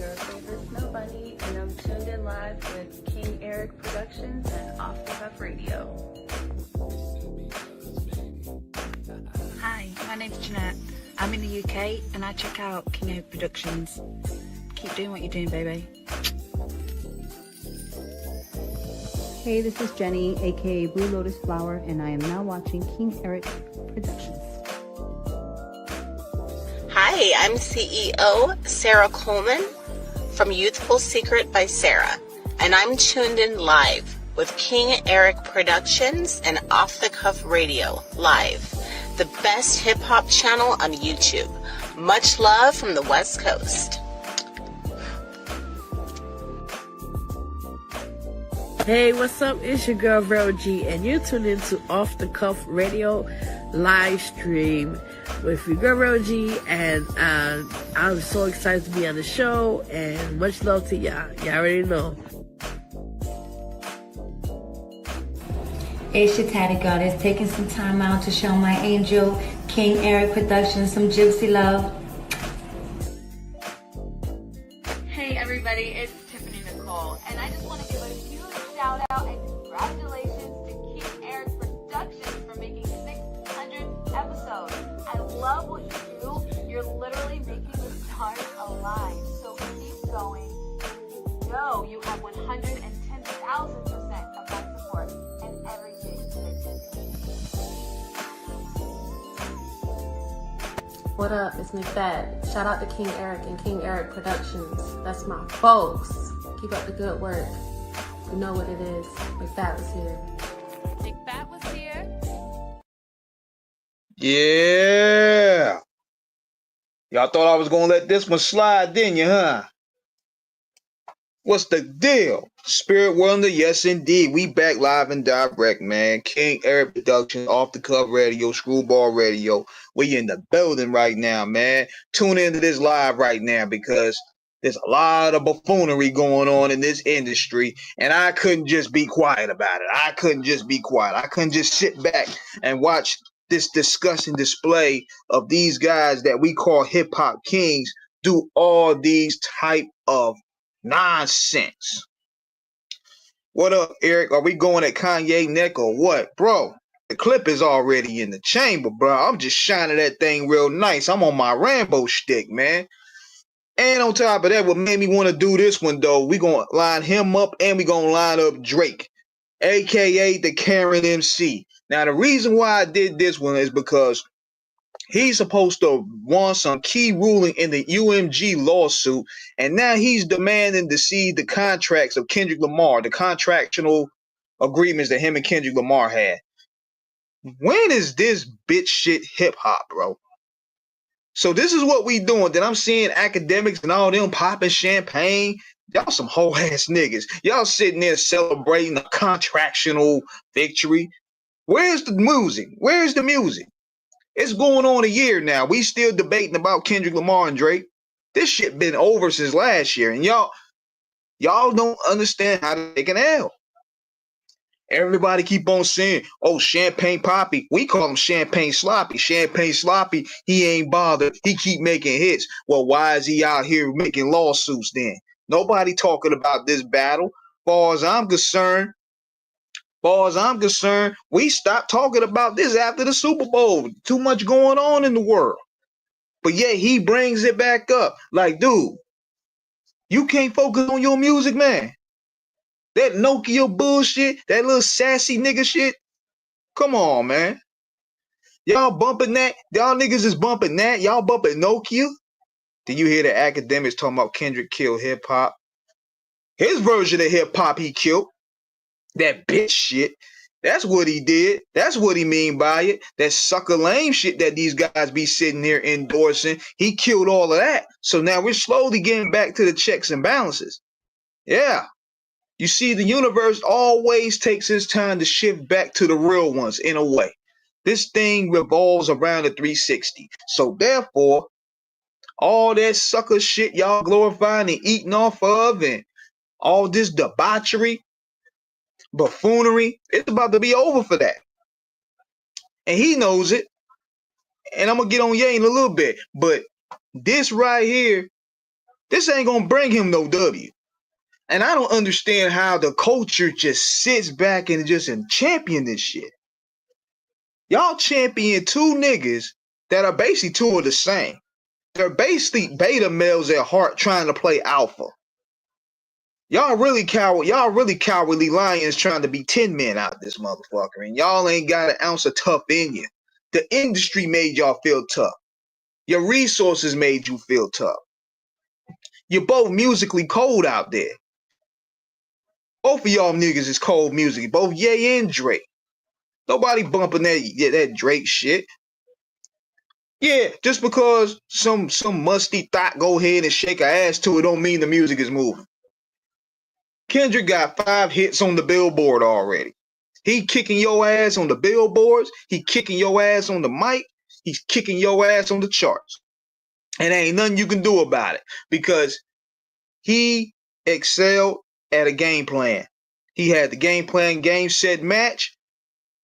your favorite snow bunny, and I'm tuned in live with King Eric Productions and Off the Cuff Radio. Hi, my name's Jeanette. I'm in the UK and I check out King Eric Productions. Keep doing what you're doing, baby. Hey, this is Jenny, aka Blue Lotus Flower, and I am now watching King Eric Productions. Hi, I'm CEO Sarah Coleman from Youthful Secret by Sarah, and I'm tuned in live with King Eric Productions and Off the Cuff Radio Live, the best hip hop channel on YouTube. Much love from the West Coast. Hey, what's up? It's your girl Vero G, and you're tuned into Off the Cuff Radio live stream with your girl Vero G, and I'm so excited to be on the show, and much love to y'all. Y'all already know. It's your tatty goddess taking some time out to show my angel, King Eric Productions, some juicy love. Hey everybody, it's Tiffany Nicole, and I just want to give a huge shout out and congratulations to King Eric Productions for making 600 episodes. I love what you do. You're literally making the stars alive. So keep going. You know you have 110,000% of my support and everything that you do. What up? It's McFad. Shout out to King Eric and King Eric Productions. That's my folks. Keep up the good work. You know what it is. McFad was here. McFat was here. Yeah. Y'all thought I was gonna let this one slide, didn't you, huh? What's the deal? Spirit Wonder, yes indeed. We back live and direct, man. King Eric Productions, Off the Cuff Radio, Screwball Radio. We in the building right now, man. Tune into this live right now because there's a lot of buffoonery going on in this industry, and I couldn't just be quiet about it. I couldn't just be quiet. I couldn't just sit back and watch this disgusting display of these guys that we call hip-hop kings do all these type of nonsense. What up, Eric? Are we going at Kanye neck or what? Bro, the clip is already in the chamber, bro. I'm just shining that thing real nice. I'm on my Rambo shtick, man. And on top of that, what made me want to do this one, though, we going to line him up and we going to line up Drake, a.k.a. the Karen MC. Now, the reason why I did this one is because he's supposed to want some key ruling in the UMG lawsuit, and now he's demanding to see the contracts of Kendrick Lamar, the contractual agreements that him and Kendrick Lamar had. When is this bitch shit hip-hop, bro? So this is what we doing. Then I'm seeing academics and all them popping champagne. Y'all some whole ass niggas. Y'all sitting there celebrating a contractual victory. Where's the music? Where's the music? It's going on a year now. We still debating about Kendrick Lamar and Drake. This shit been over since last year. And y'all don't understand how to take an L. Everybody keep on saying, oh, Champagne Poppy. We call him Champagne Sloppy. Champagne Sloppy, he ain't bothered. He keep making hits. Well, why is he out here making lawsuits then? Nobody talking about this battle. Far as I'm concerned, we stopped talking about this after the Super Bowl. Too much going on in the world. But yet he brings it back up. Like, dude, you can't focus on your music, man. That Nokia bullshit, that little sassy nigga shit. Come on, man. Y'all bumping that? Y'all niggas is bumping that? Y'all bumping Nokia? Did you hear the academics talking about Kendrick killed hip-hop? His version of hip-hop he killed. That bitch shit. That's what he did. That's what he mean by it. That sucker lame shit that these guys be sitting there endorsing. He killed all of that. So now we're slowly getting back to the checks and balances. Yeah. You see, the universe always takes its time to shift back to the real ones in a way. This thing revolves around the 360. So therefore, all that sucker shit y'all glorifying and eating off of and all this debauchery, buffoonery, it's about to be over for that. And he knows it. And I'm going to get on Ye in a little bit. But this right here This ain't gonna bring him no W. And I don't understand how the culture just sits back and just champion this shit. Y'all champion two niggas that are basically two of the same. They're basically beta males at heart trying to play alpha. Y'all really cowardly lions trying to be 10 men out this motherfucker. And y'all ain't got an ounce of tough in you. The industry made y'all feel tough. Your resources made you feel tough. You're both musically cold out there. Both of y'all niggas is cold music. Both Ye and Drake. Nobody bumping that Drake shit. Yeah, just because some musty thought go ahead and shake her ass to it don't mean the music is moving. Kendrick got 5 hits on the Billboard already. He kicking your ass on the billboards. He kicking your ass on the mic. He's kicking your ass on the charts. And there ain't nothing you can do about it because he excelled at a game plan. He had the game plan, game, set, match,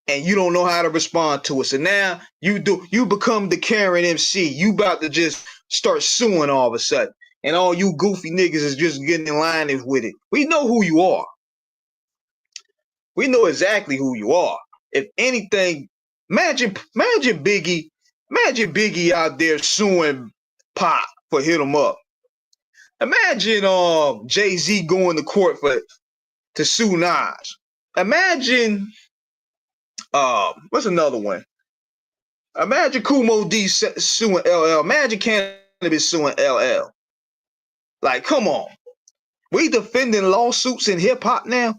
and you don't know how to respond to it. So now you become the Karen MC. You about to just start suing all of a sudden. And all you goofy niggas is just getting in line with it. We know who you are. We know exactly who you are. If anything, imagine Biggie out there suing Pop for Hit 'Em Up. Imagine Jay-Z going to court to sue Nas. Imagine what's another one? Imagine Kumo D suing LL. Imagine Cannabis suing LL. Like, come on. We defending lawsuits in hip hop now?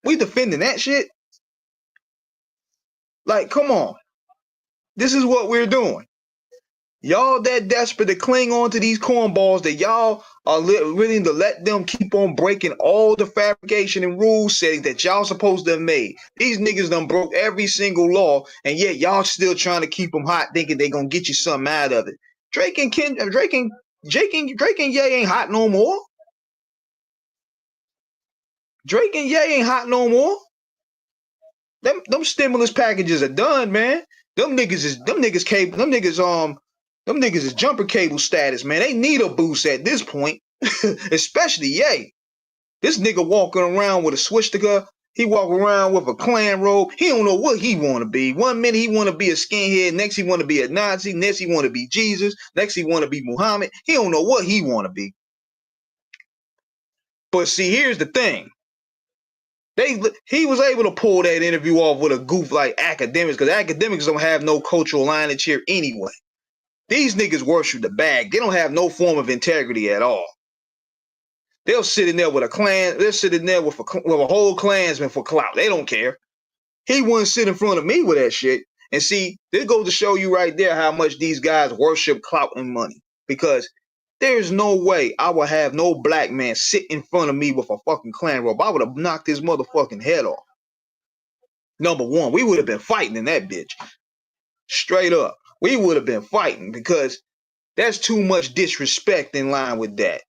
We defending that shit? Like, come on. This is what we're doing. Y'all that desperate to cling on to these cornballs that y'all are willing to let them keep on breaking all the fabrication and rule setting that y'all supposed to have made. These niggas done broke every single law, and yet y'all still trying to keep them hot, thinking they gonna get you something out of it. Drake and Ye ain't hot no more. Drake and Ye ain't hot no more. Them stimulus packages are done, man. Them niggas is jumper cable status, man. They need a boost at this point. Especially Ye. This nigga walking around with a swastika. He walk around with a Klan robe. He don't know what he want to be. 1 minute he want to be a skinhead. Next he want to be a Nazi. Next he want to be Jesus. Next he want to be Muhammad. He don't know what he want to be. But see, here's the thing. He was able to pull that interview off with a goof like academics, because academics don't have no cultural lineage here anyway. These niggas worship the bag. They don't have no form of integrity at all. They'll sit in there with a clan. They're sitting there with a whole clansman for clout. They don't care. He wouldn't sit in front of me with that shit. And see, this goes to show you right there how much these guys worship clout and money. Because there's no way I would have no black man sit in front of me with a fucking clan robe. I would have knocked his motherfucking head off. Number one, we would have been fighting in that bitch. Straight up. We would have been fighting because that's too much disrespect in line with that.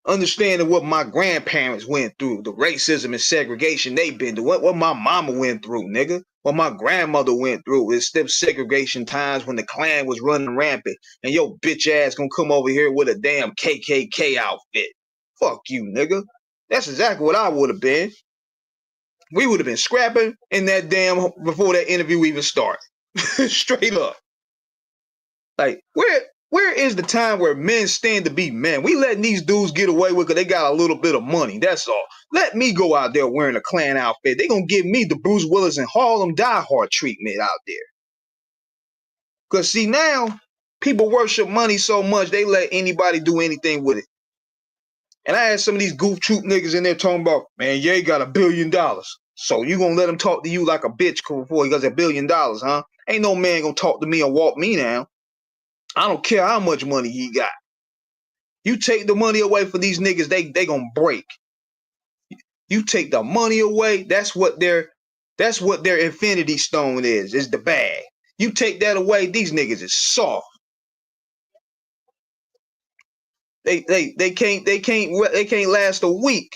Understanding what my grandparents went through, the racism and segregation they've been through, what my mama went through, nigga, what my grandmother went through. It's them segregation times when the Klan was running rampant, and your bitch ass gonna come over here with a damn KKK outfit. Fuck you, nigga. That's exactly what I would have been. We would have been scrapping in that damn before that interview even started. Straight up. Like, where is the time where men stand to be men? We letting these dudes get away with it because they got a little bit of money. That's all. Let me go out there wearing a Klan outfit. They gonna give me the Bruce Willis and Harlem Die Hard treatment out there. Because see, now people worship money so much they let anybody do anything with it. And I had some of these goof troop niggas in there talking about, man, Ye got $1 billion. So you gonna let him talk to you like a bitch before he got $1 billion, huh? Ain't no man gonna talk to me and walk me down. I don't care how much money he got. You take the money away from these niggas, they gonna break. You take the money away, that's what their infinity stone is the bag. You take that away, these niggas is soft. They can't last a week.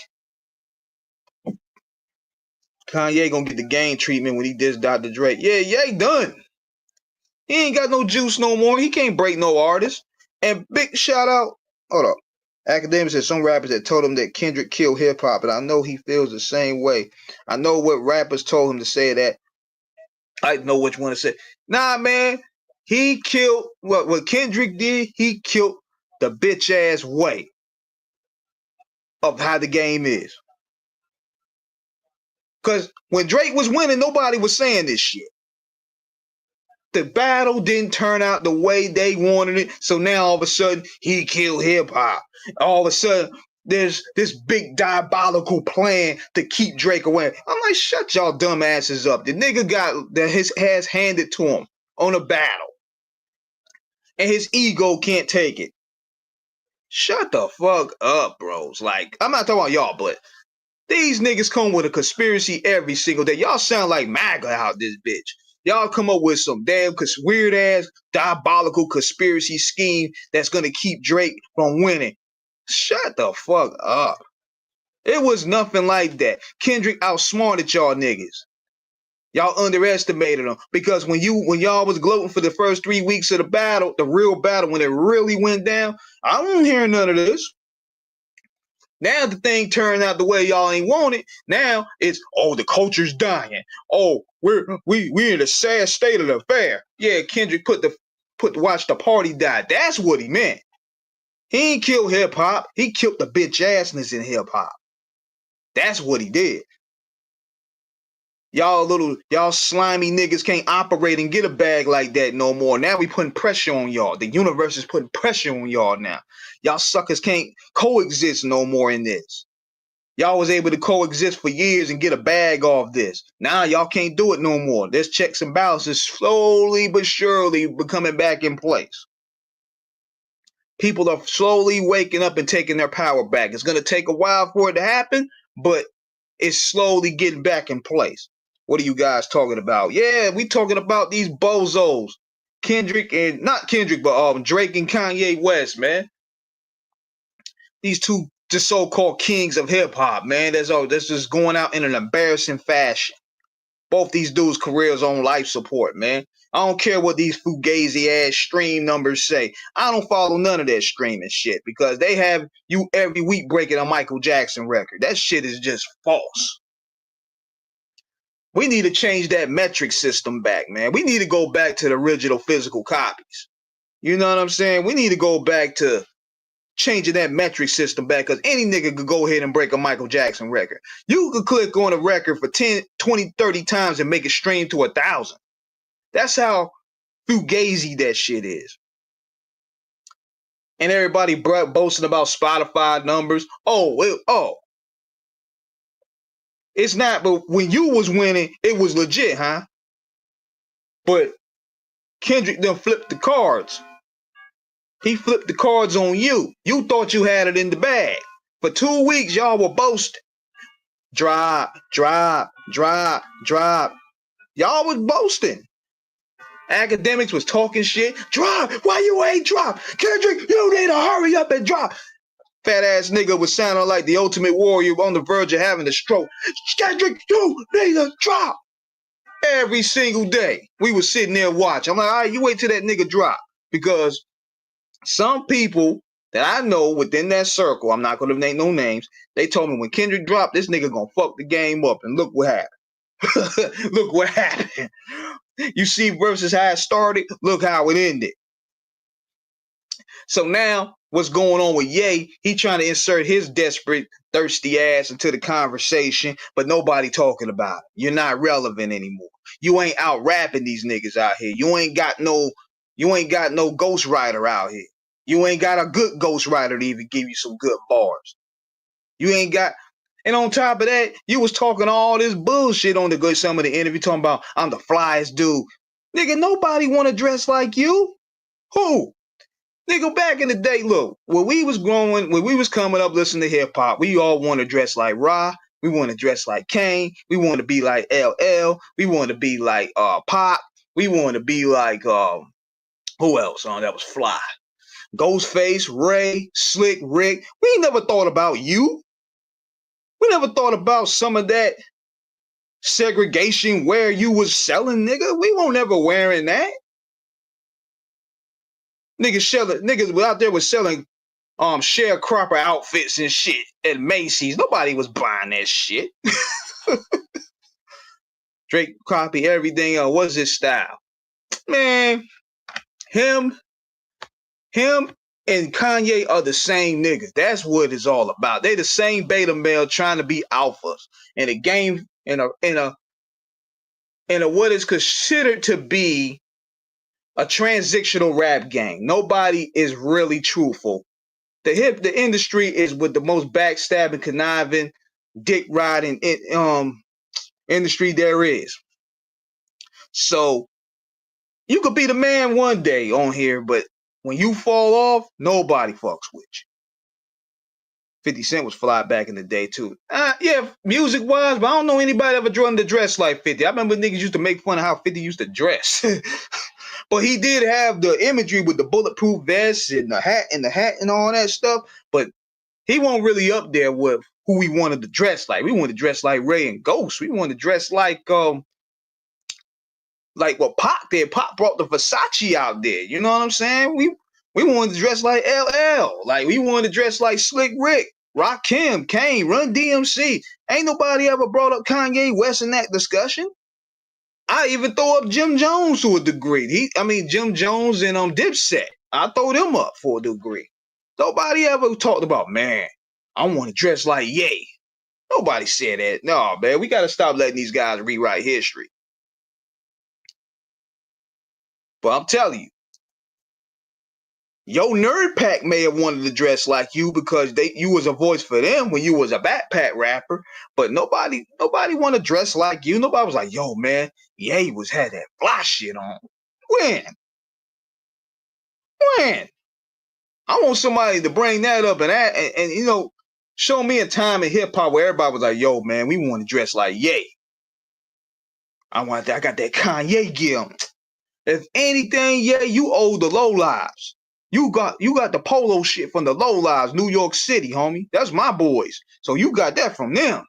Kanye gonna get the game treatment when he dissed Dr. Dre. Yeah, Ye done. He ain't got no juice no more. He can't break no artist. And big shout out hold up. Academics said some rappers that told him that Kendrick killed hip hop, and I know he feels the same way. I know what rappers told him to say that. I know which one to say. Nah, man, he killed what Kendrick did. He killed the bitch ass way of how the game is. Cause when Drake was winning, nobody was saying this shit. The battle didn't turn out the way they wanted it. So now all of a sudden he killed hip hop. All of a sudden there's this big diabolical plan to keep Drake away. I'm like, shut y'all dumb asses up. The nigga got his ass handed to him on a battle. And his ego can't take it. Shut the fuck up, bros. Like, I'm not talking about y'all, but these niggas come with a conspiracy every single day. Y'all sound like MAGA out this bitch. Y'all come up with some damn weird ass diabolical conspiracy scheme that's gonna keep Drake from winning. Shut the fuck up. It was nothing like that. Kendrick outsmarted y'all niggas. Y'all underestimated him because when y'all was gloating for the first 3 weeks of the battle, the real battle, when it really went down, I wasn't hearing none of this. Now the thing turned out the way y'all ain't want it. Now it's, oh, the culture's dying. Oh, we're in a sad state of the affair. Yeah, Kendrick watch the party die. That's what he meant. He ain't killed hip hop. He killed the bitch assness in hip hop. That's what he did. Y'all slimy niggas can't operate and get a bag like that no more. Now we putting pressure on y'all. The universe is putting pressure on y'all now. Y'all suckers can't coexist no more in this. Y'all was able to coexist for years and get a bag off this. Now y'all can't do it no more. There's checks and balances slowly but surely becoming back in place. People are slowly waking up and taking their power back. It's going to take a while for it to happen, but it's slowly getting back in place. What are you guys talking about? Yeah, we talking about these bozos. Kendrick and, not Kendrick, but Drake and Kanye West, man. These two just so-called kings of hip-hop, man. That's just going out in an embarrassing fashion. Both these dudes' careers on life support, man. I don't care what these fugazi-ass stream numbers say. I don't follow none of that streaming shit because they have you every week breaking a Michael Jackson record. That shit is just false. We need to change that metric system back, man. We need to go back to the original physical copies. You know what I'm saying? We need to go back to changing that metric system back because any nigga could go ahead and break a Michael Jackson record. You could click on a record for 10, 20, 30 times and make it stream to 1,000. That's how fugazi that shit is. And everybody boasting about Spotify numbers. It's not, but when you was winning, it was legit, huh? But Kendrick done flipped the cards. He flipped the cards on you. You thought you had it in the bag. For 2 weeks, y'all were boasting. Drop. Y'all was boasting. Academics was talking shit. Drop. Why you ain't drop? Kendrick, you need to hurry up and drop. Fat ass nigga was sounding like the Ultimate Warrior on the verge of having a stroke. Kendrick, you need to drop. Every single day, we was sitting there watching. I'm like, all right, you wait till that nigga drop. Because some people that I know within that circle, I'm not going to name no names, they told me when Kendrick dropped, this nigga going to fuck the game up. And look what happened. Look what happened. You see versus how it started, look how it ended. So now, what's going on with Ye? He trying to insert his desperate, thirsty ass into the conversation, but nobody talking about it. You're not relevant anymore. You ain't out rapping these niggas out here. You ain't got no ghostwriter out here. You ain't got a good ghostwriter to even give you some good bars. You ain't got, and on top of that, you was talking all this bullshit on some of the interview talking about I'm the flyest dude. Nigga, nobody want to dress like you. Who? Nigga, back in the day, look, when we was coming up listening to hip hop, we all want to dress like Ra. We want to dress like Kane. We want to be like LL. We want to be like Pop. We want to be like who else? That was fly. Ghostface, Ray, Slick, Rick. We ain't never thought about you. We never thought about some of that segregation where you was selling, nigga. We won't ever wearing that. Niggas were out there was selling sharecropper outfits and shit at Macy's. Nobody was buying that shit. Drake copy everything else. What's his style? Man, him and Kanye are the same niggas. That's what it's all about. They the same beta male trying to be alphas in a game in a what is considered to be a transitional rap game. Nobody is really truthful. The industry is with the most backstabbing, conniving, dick riding industry there is. So you could be the man one day on here, but when you fall off, nobody fucks with you. 50 Cent was fly back in the day too. Yeah, music wise, but I don't know anybody ever drawn to dress like 50. I remember niggas used to make fun of how 50 used to dress. But he did have the imagery with the bulletproof vest and the hat and all that stuff. But he wasn't really up there with who we wanted to dress like. We wanted to dress like Ray and Ghost. We wanted to dress like what Pac did. Pac brought the Versace out there. You know what I'm saying? We wanted to dress like LL. Like we wanted to dress like Slick Rick, Rakim, Kane, Run DMC. Ain't nobody ever brought up Kanye West in that discussion. I even throw up Jim Jones to a degree. Jim Jones and Dipset. I throw them up for a degree. Nobody ever talked about, man, I want to dress like Ye. Nobody said that. No, man, we got to stop letting these guys rewrite history. But I'm telling you, your nerd pack may have wanted to dress like you because you was a voice for them when you was a backpack rapper, but nobody want to dress like you. Nobody was like, yo, man, Ye had that fly shit on. When? I want somebody to bring that up and you know, show me a time in hip hop where everybody was like, yo, man, we want to dress like Ye. I got that Kanye gear. If anything, yeah, you owe the low lives. You got the polo shit from the low lives, New York City, homie. That's my boys. So you got that from them.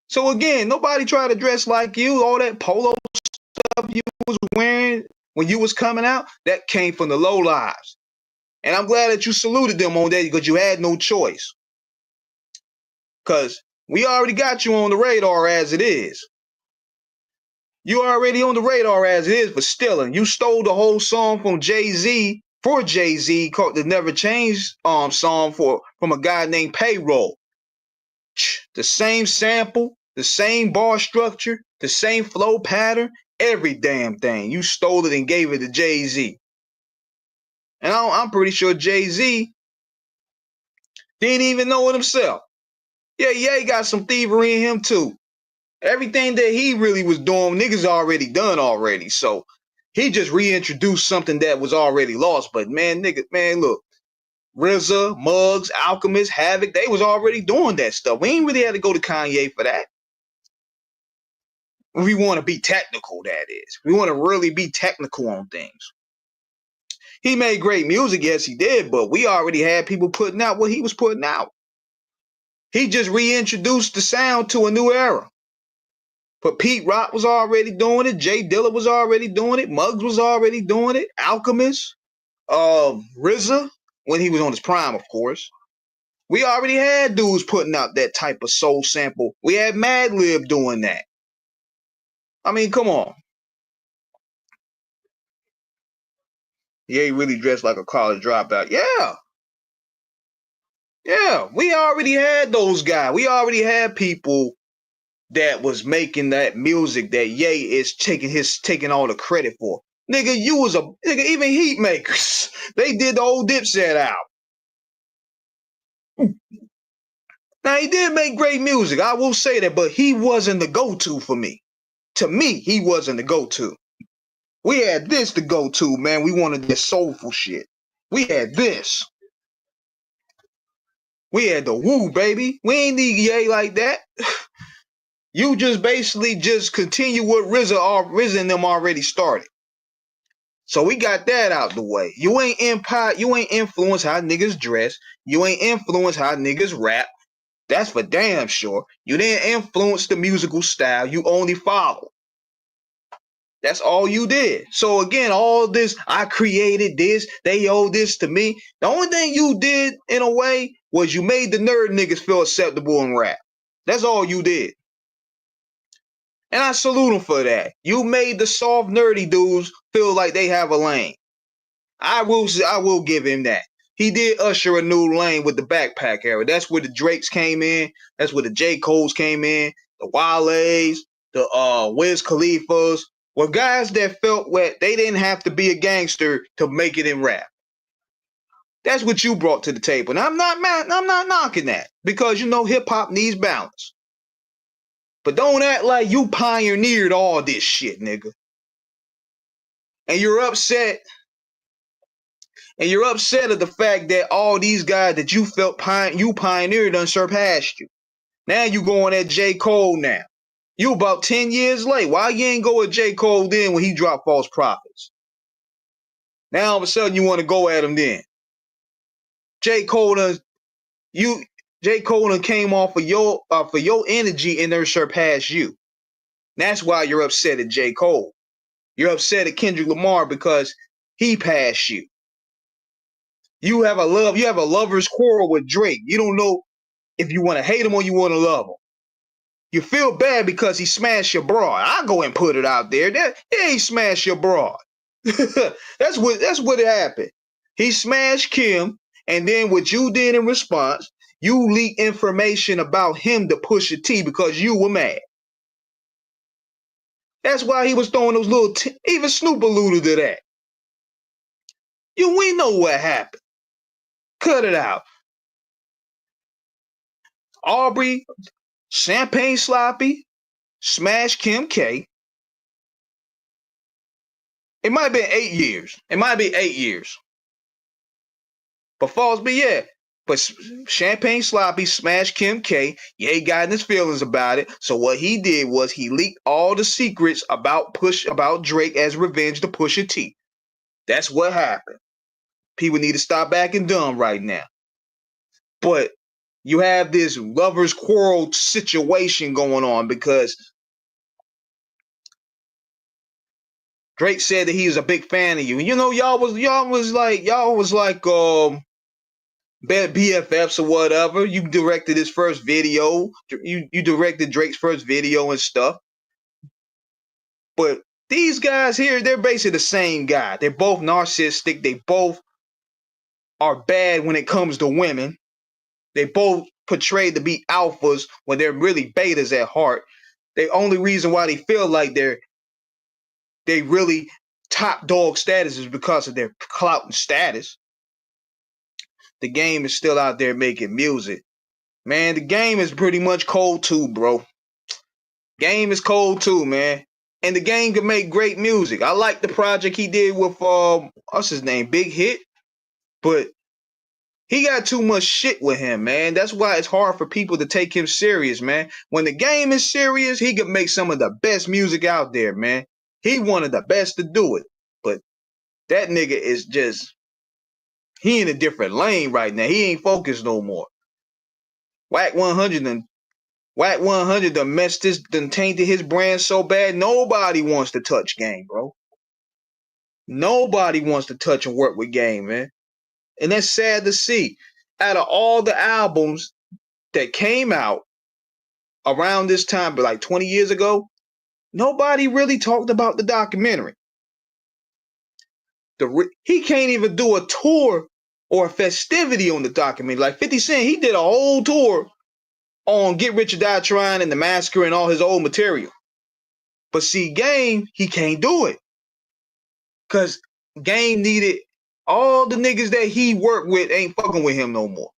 So again, nobody tried to dress like you. All that polo stuff you was wearing when you was coming out, that came from the low lives. And I'm glad that you saluted them on that because you had no choice. Because we already got you on the radar as it is. You already on the radar as it is for stealing. You stole the whole song from Jay-Z for Jay-Z called the Never Change song from a guy named Payroll. The same sample, the same bar structure, the same flow pattern, every damn thing. You stole it and gave it to Jay-Z. And I'm pretty sure Jay-Z didn't even know it himself. Yeah, he got some thievery in him too. Everything that he really was doing, niggas already done already. So he just reintroduced something that was already lost. But man, look, RZA, Muggs, Alchemist, Havoc, they was already doing that stuff. We ain't really had to go to Kanye for that. We want to be technical, that is. We want to really be technical on things. He made great music, yes he did, but we already had people putting out what he was putting out. He just reintroduced the sound to a new era. But Pete Rock was already doing it. Jay Dilla was already doing it. Muggs was already doing it. Alchemist, RZA, when he was on his prime, of course. We already had dudes putting out that type of soul sample. We had Madlib doing that. I mean, come on. Yeah, he really dressed like a college dropout. Yeah, we already had those guys. We already had people that was making that music that Ye is taking all the credit for. Nigga, even Heatmakers. They did the old Dipset out. Now he did make great music, I will say that, but he wasn't the go-to for me. To me, he wasn't the go-to. We had this to go to, man. We wanted this soulful shit. We had this. We had the woo, baby. We ain't need Ye like that. You just basically just continue what RZA and them already started. So we got that out the way. You ain't influence how niggas dress. You ain't influence how niggas rap. That's for damn sure. You didn't influence the musical style. You only follow. That's all you did. So again, all this, I created this, they owe this to me. The only thing you did in a way was you made the nerd niggas feel acceptable in rap. That's all you did. And I salute him for that. You made the soft nerdy dudes feel like they have a lane. I will give him that. He did usher a new lane with the backpack era. That's where the Drakes came in. That's where the J. Coles came in. The Wale's, the Wiz Khalifas were guys that felt what they didn't have to be a gangster to make it in rap. That's what you brought to the table. And I'm not knocking that because you know hip hop needs balance. But don't act like you pioneered all this shit, nigga. And you're upset. And you're upset at the fact that all these guys that you felt you pioneered done surpassed you. Now you going at J. Cole now. You about 10 years late. Why you ain't go at J. Cole then when he dropped False Prophets? Now all of a sudden you want to go at him then. J. Cole done came off of your for your energy and there surpassed you. That's why you're upset at J. Cole. You're upset at Kendrick Lamar because he passed you. You have a lover's quarrel with Drake. You don't know if you want to hate him or you want to love him. You feel bad because he smashed your broad. I'll go and put it out there. He smashed your broad. That's what happened. He smashed Kim, and then what you did in response, you leaked information about him to Pusha T because you were mad. That's why he was throwing those little even Snoop alluded to that. We know what happened. Cut it out. Aubrey, Champagne Sloppy, smash Kim K. It might have been 8 years. It might be 8 years. But Fallsby, yeah. But Champagne Sloppy smashed Kim K. Ye got in his feelings about it. So what he did was he leaked all the secrets about Drake as revenge to Pusha T. That's what happened. People need to stop acting dumb right now. But you have this lovers quarrel situation going on because Drake said that he was a big fan of you. And you know, y'all was like BFFs or whatever. You directed his first video. You directed Drake's first video and stuff. But these guys here, they're basically the same guy. They're both narcissistic. They both are bad when it comes to women. They both portrayed to be alphas when they're really betas at heart. The only reason why they feel like they really top dog status is because of their clout and status. The game is still out there making music. Man, the game is pretty much cold too, bro. Game is cold too, man. And the game can make great music. I like the project he did with what's his name? Big Hit. But he got too much shit with him, man. That's why it's hard for people to take him serious, man. When the game is serious, he can make some of the best music out there, man. He one of the best to do it. But that nigga is just, he in a different lane right now. He ain't focused no more. Whack 100 done messed this, done tainted his brand so bad, nobody wants to touch Game, bro. Nobody wants to touch and work with Game, man. And that's sad to see. Out of all the albums that came out around this time, but like 20 years ago, nobody really talked about the documentary. He can't even do a tour or a festivity on the documentary. Like 50 Cent, he did a whole tour on Get Rich or Die Trying and The Massacre and all his old material. But see, Game, he can't do it. Because Game needed all the niggas that he worked with ain't fucking with him no more.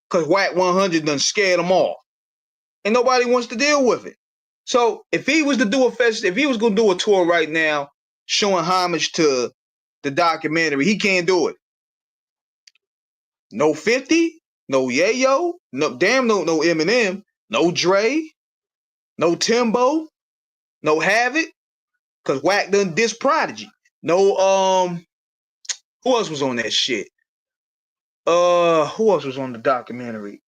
Because Whack 100 done scared them all. And nobody wants to deal with it. So if he was to do if he was going to do a tour right now showing homage to the documentary, he can't do it. No 50, no Yayo, no Eminem, no Dre, no Timbo, no Havoc, because Whack done diss Prodigy. No, who else was on that shit? Who else was on the documentary?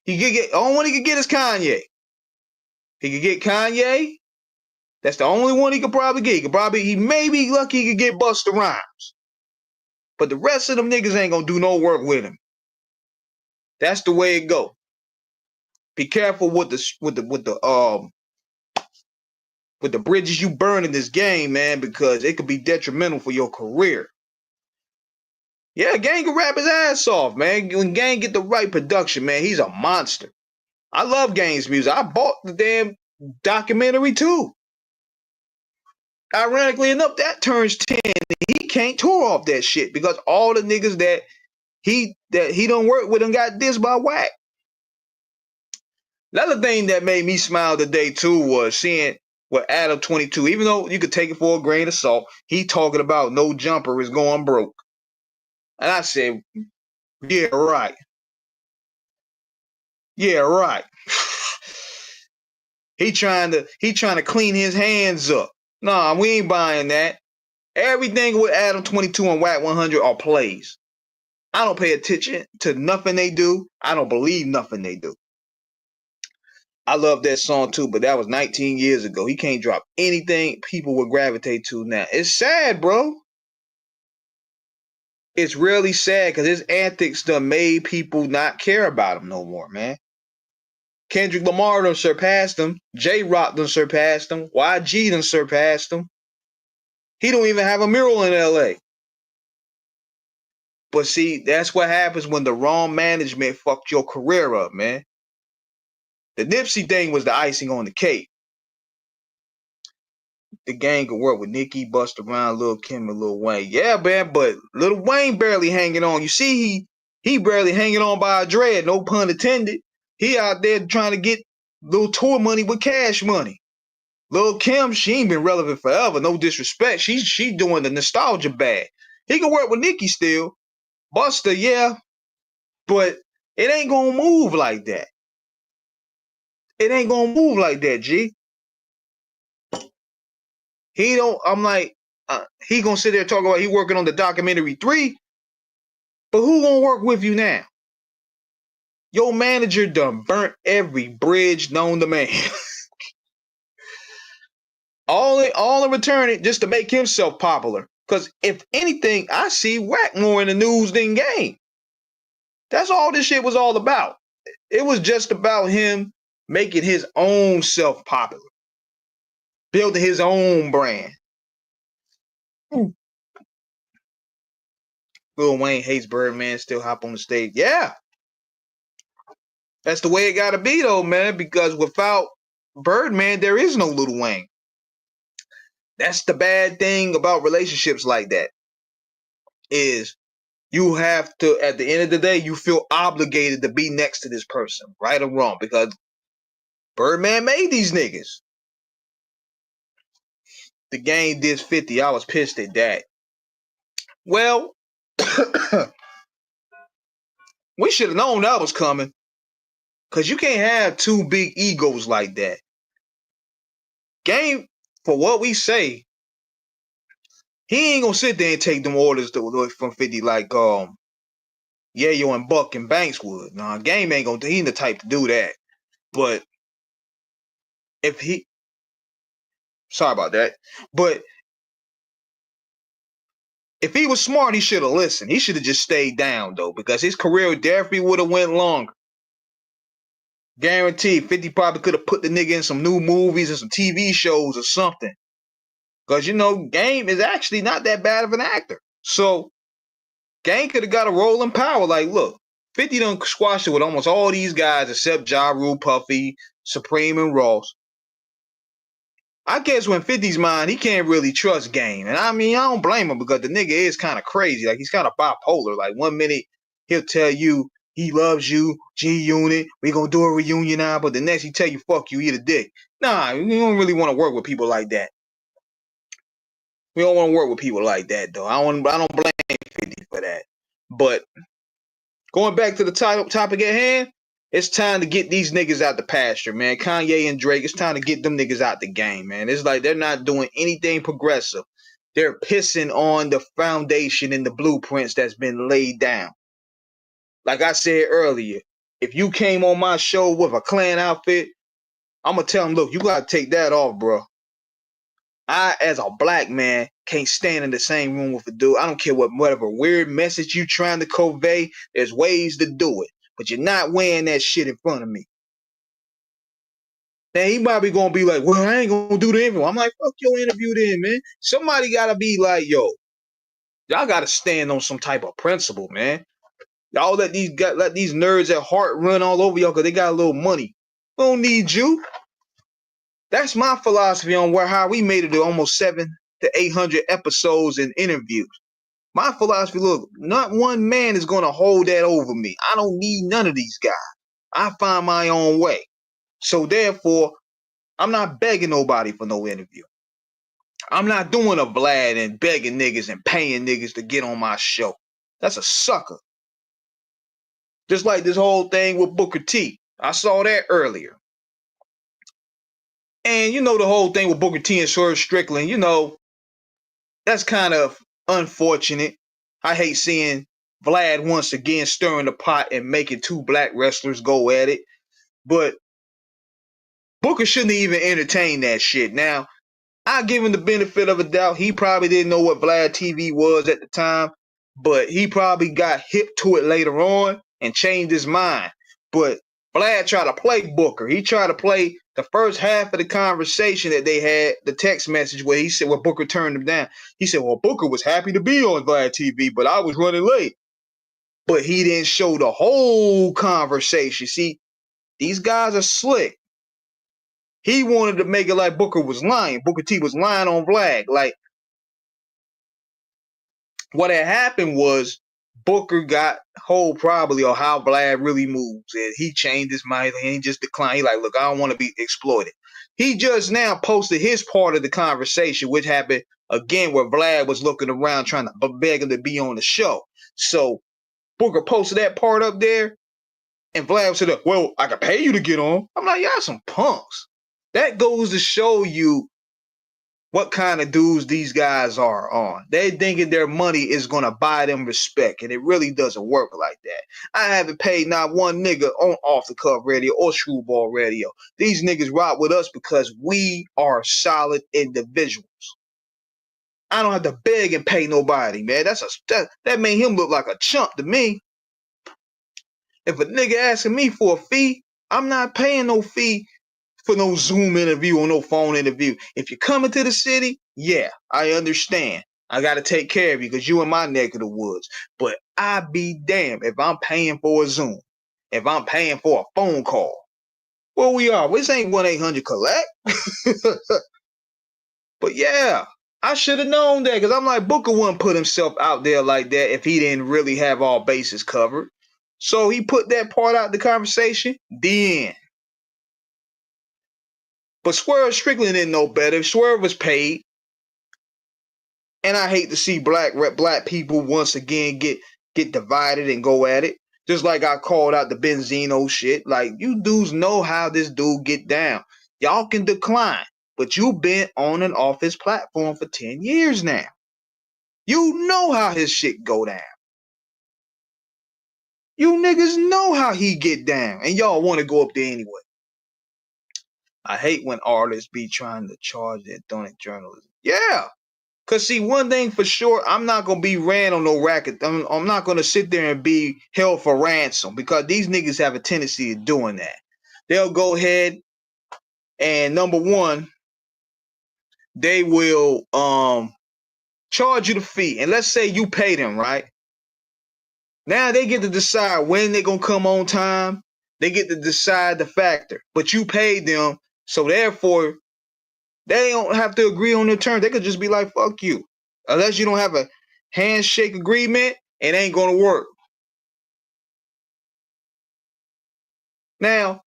Only one he could get is Kanye. He could get Kanye, That's the only one he could probably get. He may be lucky he could get Busta Rhymes. But the rest of them niggas ain't gonna do no work with him. That's the way it go. Be careful with the bridges you burn in this game, man, because it could be detrimental for your career. Yeah, Gang can rap his ass off, man. When Gang get the right production, man, he's a monster. I love Gang's music. I bought the damn documentary too. Ironically enough, that turns 10. He can't tour off that shit because all the niggas that he don't work with him got dissed by Whack. Another thing that made me smile today too was seeing what Adam 22, even though you could take it for a grain of salt, he talking about No Jumper is going broke. And I said, yeah, right. Yeah, right. He trying to clean his hands up. Nah, we ain't buying that. Everything with Adam 22 and Whack 100 are plays. I don't pay attention to nothing they do. I don't believe nothing they do. I love that song too, but that was 19 years ago. He can't drop anything people would gravitate to now. It's sad, bro. It's really sad because his antics done made people not care about him no more, man. Kendrick Lamar done surpassed him. J-Rock done surpassed him. YG done surpassed him. He don't even have a mural in LA. But see, that's what happens when the wrong management fucked your career up, man. The Nipsey thing was the icing on the cake. The Gang could work with Nicki, Busta Rhymes, Lil Kim, and Lil Wayne. Yeah, man, but Lil Wayne barely hanging on. You see, he barely hanging on by a dread, no pun intended. He out there trying to get little tour money with Cash Money. Lil Kim, she ain't been relevant forever, no disrespect. She doing the nostalgia bag. He can work with Nicki still. Busta, yeah, but it ain't gonna move like that. It ain't gonna move like that, G. He don't, I'm like, he gonna sit there talking about he working on the documentary 3, but who gonna work with you now? Your manager done burnt every bridge known to man. all in return just to make himself popular. Because if anything, I see Whack more in the news than Game. That's all this shit was all about. It was just about him making his own self popular. Building his own brand. Lil Wayne hates Birdman, still hop on the stage. Yeah. That's the way it gotta be though, man, because without Birdman, there is no Lil Wayne. That's the bad thing about relationships like that. Is you have to, at the end of the day, you feel obligated to be next to this person, right or wrong, because Birdman made these niggas. The Game did 50. I was pissed at that. Well, we should have known that was coming. Because you can't have two big egos like that. Game, for what we say, he ain't gonna sit there and take them orders from 50 like Yayo and Buck and Banks would. Nah, Game ain't gonna, he ain't the type to do that. But if he, sorry about that, but if he was smart, he should have listened. He should have just stayed down though, because his career definitely would have went longer. Guaranteed, 50 probably could have put the nigga in some new movies and some TV shows or something. Because, you know, Game is actually not that bad of an actor. So, Game could have got a role in Power. Like, look, 50 done squashed it with almost all these guys except Ja Rule, Puffy, Supreme, and Ross. I guess when 50's mind, he can't really trust Game. And I mean, I don't blame him because the nigga is kind of crazy. Like, he's kind of bipolar. Like, one minute, he'll tell you he loves you, G-Unit, we gonna do a reunion now, but the next he tell you, fuck you, eat a dick. Nah, you don't really want to work with people like that. We don't want to work with people like that, though. I don't blame 50 for that. But going back to the topic at hand, it's time to get these niggas out the pasture, man. Kanye and Drake, it's time to get them niggas out the game, man. It's like they're not doing anything progressive. They're pissing on the foundation and the blueprints that's been laid down. Like I said earlier, if you came on my show with a Klan outfit, I'm going to tell them, look, you got to take that off, bro. I, as a black man, can't stand in the same room with a dude. I don't care whatever weird message you trying to convey. There's ways to do it, but you're not wearing that shit in front of me. Now he might be gonna be like, "Well, I ain't gonna do the interview." I'm like, "Fuck your interview, then, man." Somebody gotta be like, "Yo, y'all gotta stand on some type of principle, man. Y'all let these nerds at heart run all over y'all because they got a little money. We don't need you." That's my philosophy on how we made it to almost 700 to 800 episodes and interviews. My philosophy, look, not one man is going to hold that over me. I don't need none of these guys. I find my own way. So therefore, I'm not begging nobody for no interview. I'm not doing a Vlad and begging niggas and paying niggas to get on my show. That's a sucker. Just like this whole thing with Booker T. I saw that earlier. And you know the whole thing with Booker T and Swerve Strickland, you know, that's kind of unfortunate. I hate seeing Vlad once again stirring the pot and making two black wrestlers go at it. But Booker shouldn't even entertain that shit. Now, I give him the benefit of a doubt. He probably didn't know what Vlad TV was at the time, but he probably got hip to it later on and changed his mind. But Vlad tried to play Booker. He tried to play the first half of the conversation that they had, the text message where he said, well, Booker turned him down. He said, well, Booker was happy to be on Vlad TV, but I was running late. But he didn't show the whole conversation. See, these guys are slick. He wanted to make it like Booker was lying. Booker T was lying on Vlad. Like, what had happened was Booker got hold probably of how Vlad really moves, and he changed his mind and he just declined. He like, look, I don't want to be exploited. He just now posted his part of the conversation, which happened again where Vlad was looking around trying to beg him to be on the show. So Booker posted that part up there, and Vlad said, well, I could pay you to get on. I'm like, y'all some punks. That goes to show you what kind of dudes these guys are on. They thinking their money is going to buy them respect, and it really doesn't work like that. I haven't paid not one nigga on Off the Cuff Radio or Screwball Radio. These niggas rock with us because we are solid individuals. I don't have to beg and pay nobody, man. That made him look like a chump to me. If a nigga asking me for a fee, I'm not paying no fee for no Zoom interview or no phone interview. If you're coming to the city, yeah, I understand. I got to take care of you because you in my neck of the woods. But I be damned if I'm paying for a Zoom, if I'm paying for a phone call. Well, we are. This ain't 1-800-COLLECT. But yeah, I should have known that because I'm like, Booker wouldn't put himself out there like that if he didn't really have all bases covered. So he put that part out the conversation, the end. But Swerve Strickland didn't know better. Swerve was paid. And I hate to see black people once again get divided and go at it. Just like I called out the Benzino shit. Like, you dudes know how this dude get down. Y'all can decline, but you've been on and off his platform for 10 years now. You know how his shit go down. You niggas know how he get down. And y'all want to go up there anyway. I hate when artists be trying to charge their authentic journalism. Yeah. Because, see, one thing for sure, I'm not going to be ran on no racket. I'm not going to sit there and be held for ransom because these niggas have a tendency of doing that. They'll go ahead and, number one, they will charge you the fee. And let's say you pay them, right? Now they get to decide when they're going to come on time. They get to decide the factor. But you paid them, so therefore, they don't have to agree on the terms. They could just be like, fuck you. Unless you don't have a handshake agreement, it ain't going to work. Now,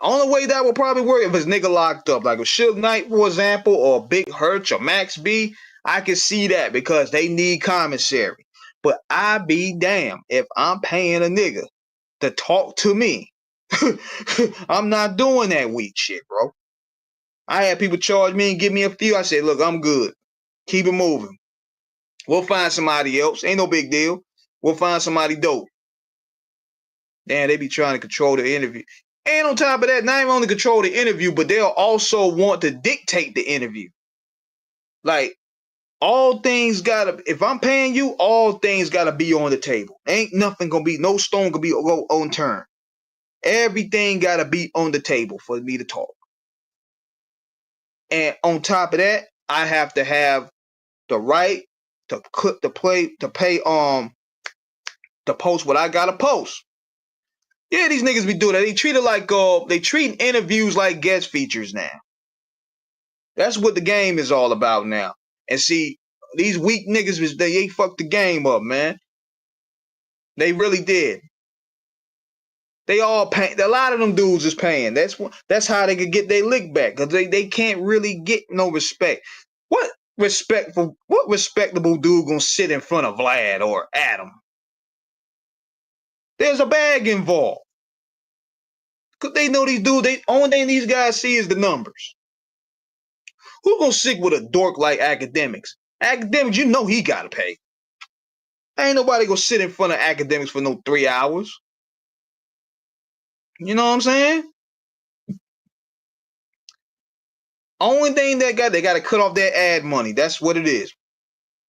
only way that will probably work if it's nigga locked up. Like a Suge Knight, for example, or Big Hurch or Max B, I can see that because they need commissary. But I be damned if I'm paying a nigga to talk to me. I'm not doing that weak shit, bro. I had people charge me and give me a fee. I said, look, I'm good. Keep it moving. We'll find somebody else. Ain't no big deal. We'll find somebody dope. Damn, they be trying to control the interview. And on top of that, not even only control the interview, but they'll also want to dictate the interview. Like, all things gotta, if I'm paying you, all things gotta be on the table. Ain't nothing gonna be, no stone gonna be unturned. Everything gotta be on the table for me to talk. And on top of that, I have to have the right to pay to post what I gotta post. Yeah, these niggas be doing that. They treat it like they treat interviews like guest features now. That's what the game is all about now. And see, these weak niggas, they fucked the game up, man. They really did. They all pay. A lot of them dudes is paying. That's how they could get their lick back, because they can't really get no respect. What respectable dude gonna sit in front of Vlad or Adam? There's a bag involved. Cause they know these dudes, only thing these guys see is the numbers. Who gonna sit with a dork like academics? Academics, you know he gotta pay. Ain't nobody gonna sit in front of academics for no 3 hours. You know what I'm saying? Only thing they gotta cut off their ad money. That's what it is.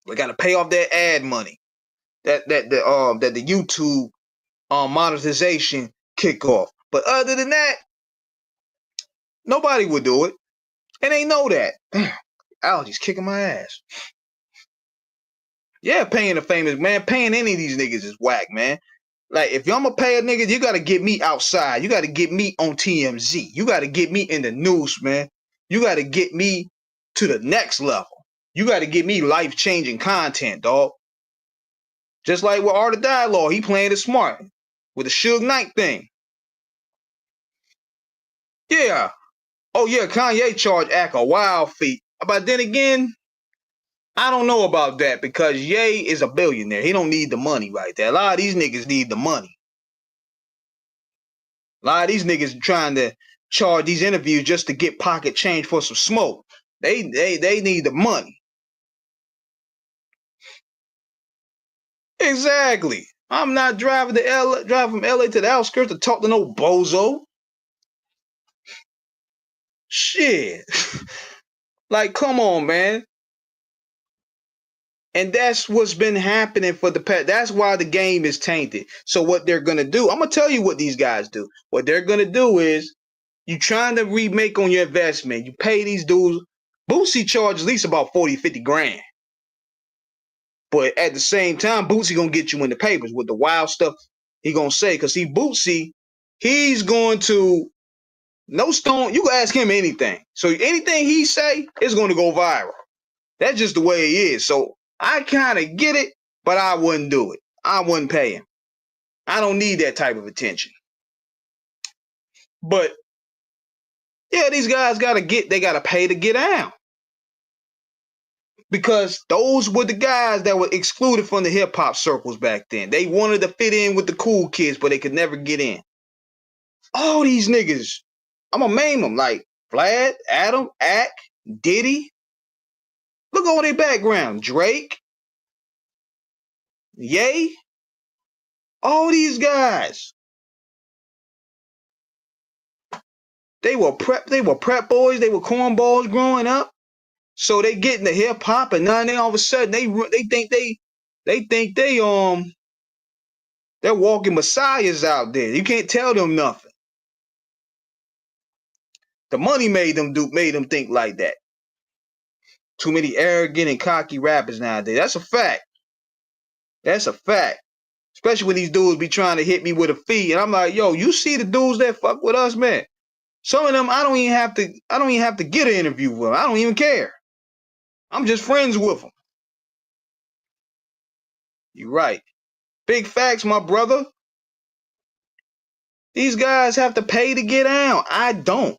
They gotta pay off their ad money. That the YouTube monetization kick off. But other than that, nobody would do it. And they know that. Damn, allergies kicking my ass. Yeah, paying a famous man, paying any of these niggas is whack, man. Like, if I'm gonna pay a nigga, you gotta get me outside. You gotta get me on TMZ. You gotta get me in the news, man. You gotta get me to the next level. You gotta get me life-changing content, dog. Just like with Art of Dialogue, he playing it smart with the Suge Knight thing. Yeah. Oh yeah, Kanye charged Ack a wild fee. But then again, I don't know about that, because Ye is a billionaire. He don't need the money right there. A lot of these niggas need the money. A lot of these niggas trying to charge these interviews just to get pocket change for some smoke. They need the money. Exactly. I'm not driving from LA to the outskirts to talk to no bozo. Shit. Like, come on, man. And that's what's been happening for the past. That's why the game is tainted. So what they're going to do, I'm going to tell you what these guys do. What they're going to do is, you trying to remake on your investment. You pay these dudes. Boosie charge at least about 40, 50 grand. But at the same time, Boosie going to get you in the papers with the wild stuff he going to say. Because Boosie, he's going to, no stone, you can ask him anything. So anything he say is going to go viral. That's just the way he is. So I kind of get it, but I wouldn't do it. I wouldn't pay him. I don't need that type of attention. But yeah, these guys they gotta pay to get out. Because those were the guys that were excluded from the hip hop circles back then. They wanted to fit in with the cool kids, but they could never get in. All these niggas, I'm gonna name them, like Vlad, Adam, Ack, Diddy. Look on their background. Drake, Ye, all these guys. They were prep boys, they were cornballs growing up. So they get into hip hop, and now they all of a sudden they think they're walking messiahs out there. You can't tell them nothing. The money made them think like that. Too many arrogant and cocky rappers nowadays. That's a fact. That's a fact. Especially when these dudes be trying to hit me with a fee, and I'm like, yo, you see the dudes that fuck with us, man? Some of them I don't even have to get an interview with them. I don't even care. I'm just friends with them. You're right. Big facts, my brother. These guys have to pay to get out. I don't.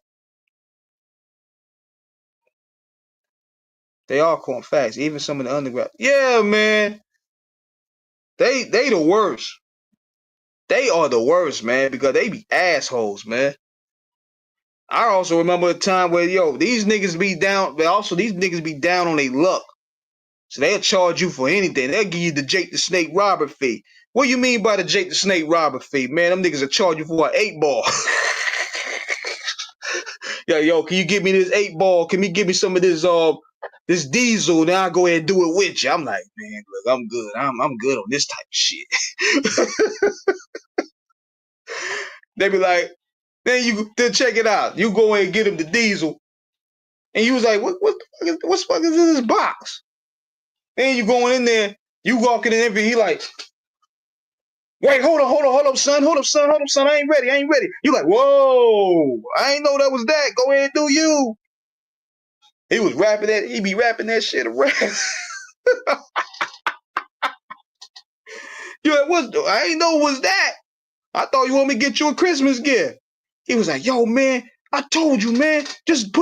They are calling facts. Even some of the underground. Yeah, man. They the worst. They are the worst, man, because they be assholes, man. I also remember a time where, these niggas be down, but also these niggas be down on their luck. So they'll charge you for anything. They'll give you the Jake the Snake Robber fee. What do you mean by the Jake the Snake Robber fee? Man, them niggas will charge you for an 8-ball. Yo, can you give me this 8-ball? Can you give me some of this this diesel, then I'll go ahead and do it with you. I'm like, man, look, I'm good. I'm good on this type of shit. They be like, then check it out. You go ahead and get him the diesel. And you was like, what the fuck is in this box? And you going in there, you walking in there, he like, wait, hold up, son, I ain't ready. You like, whoa, I ain't know that was that. Go ahead and do you. He was rapping that, he be rapping that shit around. You like, what? I ain't know it was that. I thought you want me to get you a Christmas gift. He was like, yo, man, I told you, man, just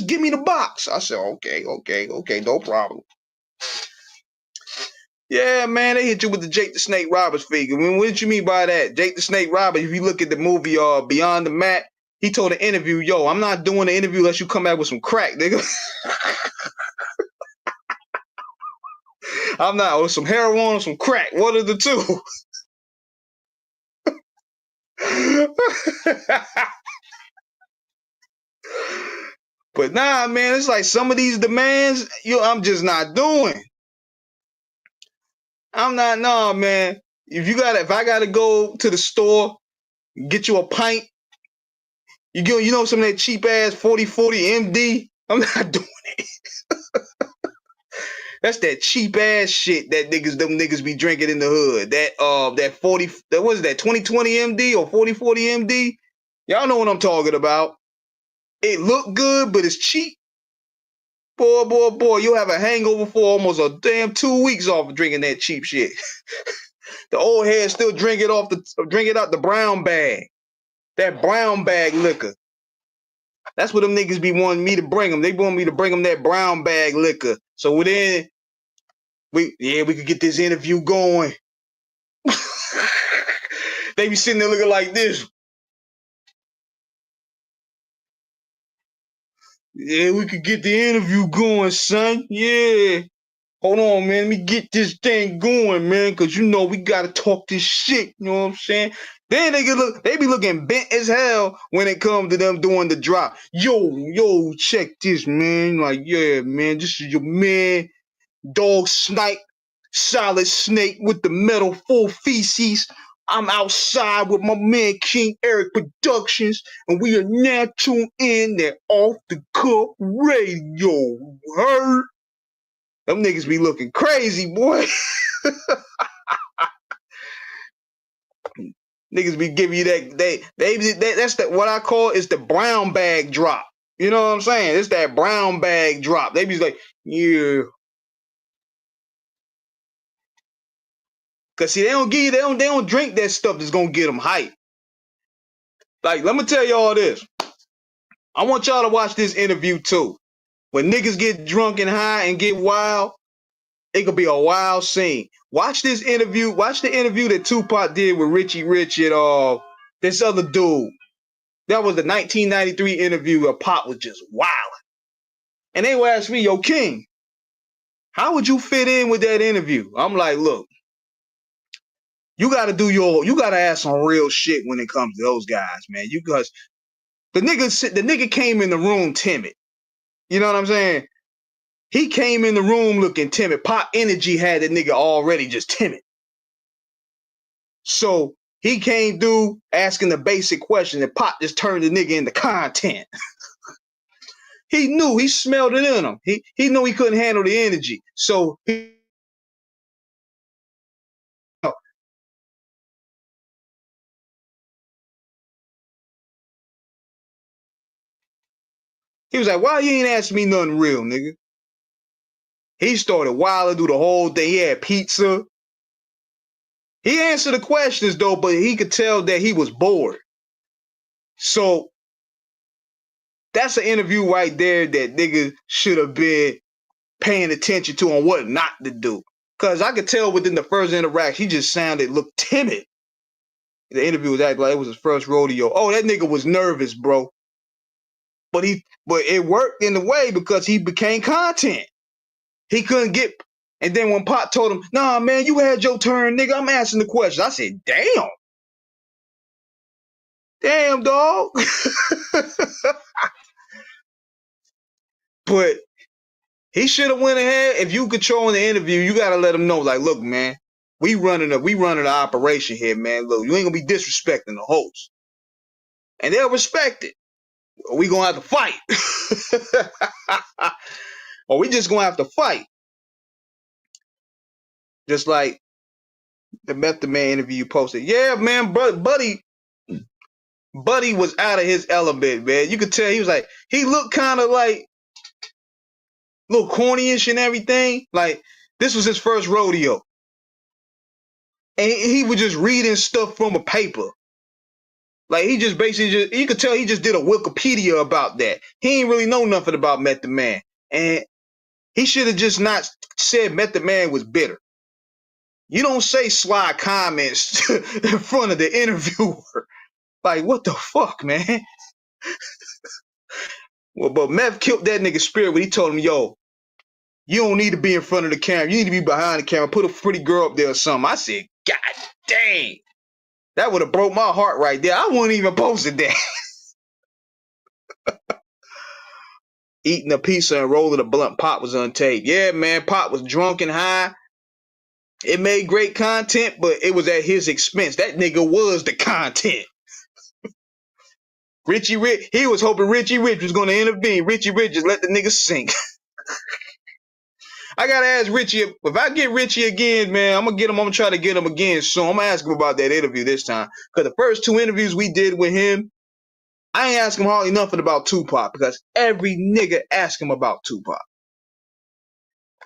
give me the box. I said, okay, no problem. Yeah, man, they hit you with the Jake the Snake Roberts figure. I mean, what did you mean by that? Jake the Snake Roberts, if you look at the movie Beyond the Mat, he told an interview, yo, I'm not doing the interview unless you come back with some crack, nigga. I'm not, or some heroin or some crack. One of the two. But nah, man, it's like some of these demands, I'm just not doing. I'm not, nah, man. If I gotta go to the store, get you a pint, you know some of that cheap ass 40/40 MD, I'm not doing it. That's that cheap ass shit that them niggas be drinking in the hood. That 40, that was that 20/20 MD or 40/40 MD. Y'all know what I'm talking about. It look good, but it's cheap. Boy, you'll have a hangover for almost a damn 2 weeks off of drinking that cheap shit. The old heads still drink it out the brown bag. That brown bag liquor. That's what them niggas be wanting me to bring them. They want me to bring them that brown bag liquor. So then we could get this interview going. They be sitting there looking like this. Yeah, we could get the interview going, son. Yeah. Hold on, man. Let me get this thing going, man. Cause we gotta talk this shit. You know what I'm saying? Then they be looking bent as hell when it comes to them doing the drop. Yo, check this, man. Like, yeah, man, this is your man, Dog Snipe, Solid Snake with the metal full feces. I'm outside with my man King Eric Productions, and we are now tuned in at Off the Cuff Radio. Heard? Them niggas be looking crazy, boy. Niggas be giving you that's what I call is the brown bag drop. You know what I'm saying? It's that brown bag drop. They be like, yeah. Cause see, they don't drink that stuff that's gonna get them hype. Like, let me tell y'all this. I want y'all to watch this interview too. When niggas get drunk and high and get wild, it could be a wild scene. Watch this interview. Watch the interview that Tupac did with Richie Rich and this other dude. That was the 1993 interview where Pop was just wild. And they would ask me, yo, King, how would you fit in with that interview? I'm like, look, you gotta ask some real shit when it comes to those guys, man. Because the nigga came in the room timid. You know what I'm saying? He came in the room looking timid. Pop Energy had that nigga already just timid. So he came through asking the basic question, and Pop just turned the nigga into content. He smelled it in him. He knew he couldn't handle the energy. So he was like, why you ain't asking me nothing real, nigga? He started wilding through the whole thing. He had pizza. He answered the questions though, but he could tell that he was bored. So that's an interview right there that nigga should have been paying attention to on what not to do. Cause I could tell within the first interaction, he just looked timid. The interview was acting like it was his first rodeo. Oh, that nigga was nervous, bro. But it worked in a way because he became content. He couldn't get, and then when Pop told him, nah, man, you had your turn, nigga. I'm asking the question. I said, damn, dog. But He should have went ahead. If you controlling the interview, you gotta let him know, like, look, man, we running the operation here, man. Look, you ain't gonna be disrespecting the host. And they'll respect it. Or we gonna have to fight. Or we just gonna have to fight. Just like the Method Man interview you posted. Yeah, man, Buddy was out of his element, man. You could tell he was like, he looked kind of like a little cornyish and everything. Like, this was his first rodeo. And he was just reading stuff from a paper. Like, he just basically you could tell he just did a Wikipedia about that. He ain't really know nothing about Method Man. And he should have just not said Method Man was bitter. You don't say sly comments in front of the interviewer. Like, what the fuck, man? Well, but Meth killed that nigga's spirit when he told him, yo, you don't need to be in front of the camera. You need to be behind the camera. Put a pretty girl up there or something. I said, God dang. That would have broke my heart right there. I wouldn't even posted that. Eating a pizza and rolling a blunt. Pop was untaped. Yeah, man, Pop was drunk and high. It made great content, but it was at his expense. That nigga was the content. Richie Rich, he was hoping Richie Rich was going to intervene. Richie Rich just let the nigga sink. I gotta ask Richie, if I get Richie again, man, I'm gonna try to get him again soon. I'm gonna ask him about that interview this time. Cause the first two interviews we did with him, I ain't ask him hardly nothing about Tupac because every nigga ask him about Tupac.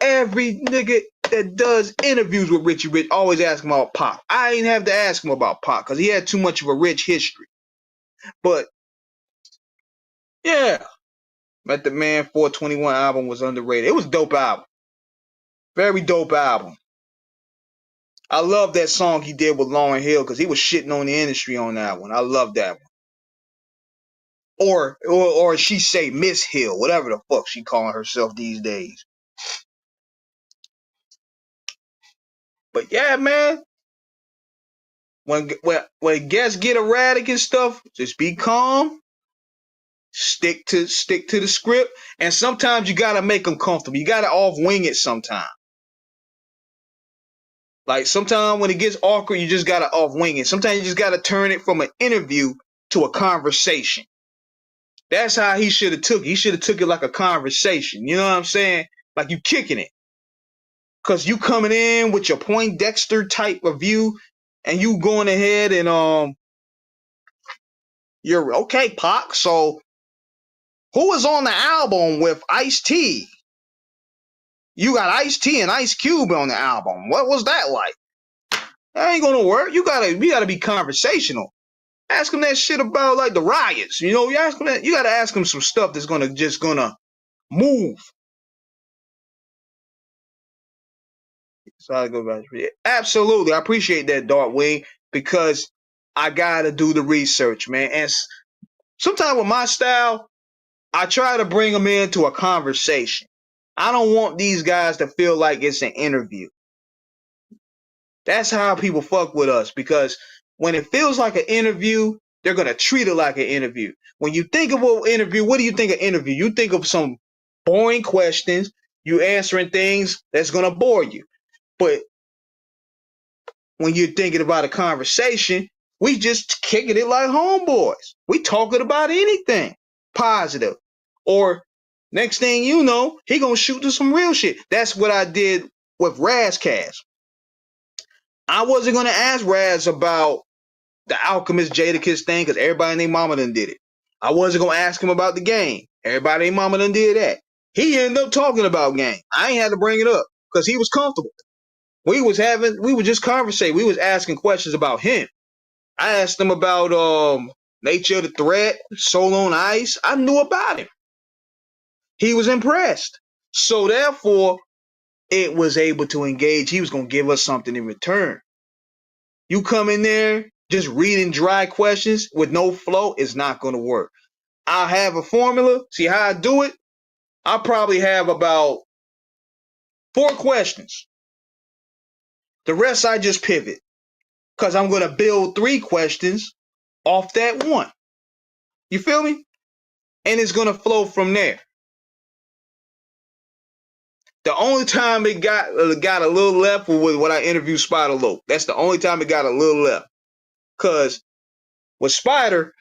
Every nigga that does interviews with Richie Rich always ask him about Pac. I ain't have to ask him about Pac because he had too much of a rich history. But yeah, Method Man 421 album was underrated. It was a dope album. Very dope album. I love that song he did with Lauryn Hill because he was shitting on the industry on that one. I love that one. Or she say Miss Hill, whatever the fuck she calling herself these days. But yeah, man. When guests get erratic and stuff, just be calm. Stick to the script. And sometimes you gotta make them comfortable. You gotta off wing it sometimes. Like sometimes when it gets awkward, you just gotta off wing it. Sometimes you just gotta turn it from an interview to a conversation. That's how he should have took it. He should have took it like a conversation. You know what I'm saying? Like you kicking it. Cause you coming in with your Poindexter type of view and you going ahead and you're okay, Pac. So who was on the album with Ice-T? You got Ice-T and Ice Cube on the album. What was that like? That ain't gonna work. You gotta be conversational. Ask him that shit about like the riots. You know, you gotta ask him some stuff that's gonna move. So I go back. Absolutely, I appreciate that, Dark Wing, because I gotta do the research, man. And sometimes with my style, I try to bring them into a conversation. I don't want these guys to feel like it's an interview. That's how people fuck with us, because when it feels like an interview, they're gonna treat it like an interview. When you think of an interview, what do you think of interview? You think of some boring questions, you answering things that's gonna bore you. But when you're thinking about a conversation, we just kicking it like homeboys. We talking about anything positive. Or next thing you know, he gonna shoot to some real shit. That's what I did with Razcast. I wasn't gonna ask Raz about the Alchemist Jadakiss thing because everybody and their mama done did it. I wasn't gonna ask him about the game. Everybody and their mama done did that. He ended up talking about game. I ain't had to bring it up because he was comfortable. We were just conversating. We was asking questions about him. I asked him about Nature of the Threat, Soul on Ice. I knew about him. He was impressed. So therefore, it was able to engage. He was going to give us something in return. You come in there just reading dry questions with no flow, it's not going to work. I'll have a formula. See how I do it? I'll probably have about 4 questions. The rest I just pivot because I'm going to build 3 questions off that one. You feel me? And it's going to flow from there. The only time it got a little left was when I interviewed Spider Loc. That's the only time it got a little left. Cause with Spider,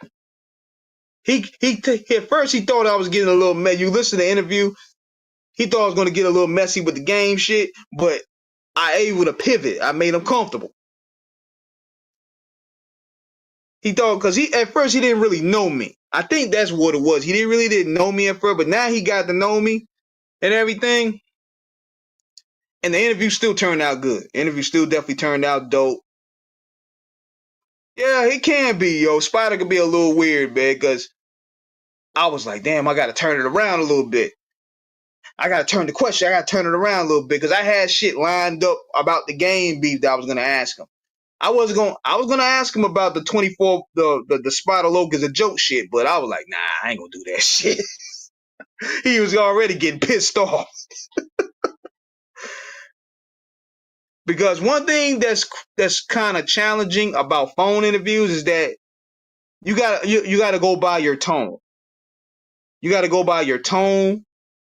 at first he thought I was getting a little messy. You listen to the interview, he thought I was gonna get a little messy with the game shit, but I able to pivot. I made him comfortable. He thought because at first he didn't really know me. I think that's what it was. He didn't know me at first, but now he got to know me and everything. And the interview still turned out good. The interview still definitely turned out dope. Yeah, it can be, yo. Spider could be a little weird, man, because I was like, damn, I got to turn it around a little bit. I got to turn the question. I got to turn it around a little bit because I had shit lined up about the game beef that I was going to ask him. I was going to ask him about the 24, the Spider Loc as a joke shit, but I was like, nah, I ain't going to do that shit. He was already getting pissed off. Because one thing that's kind of challenging about phone interviews is that you gotta go by your tone. You gotta go by your tone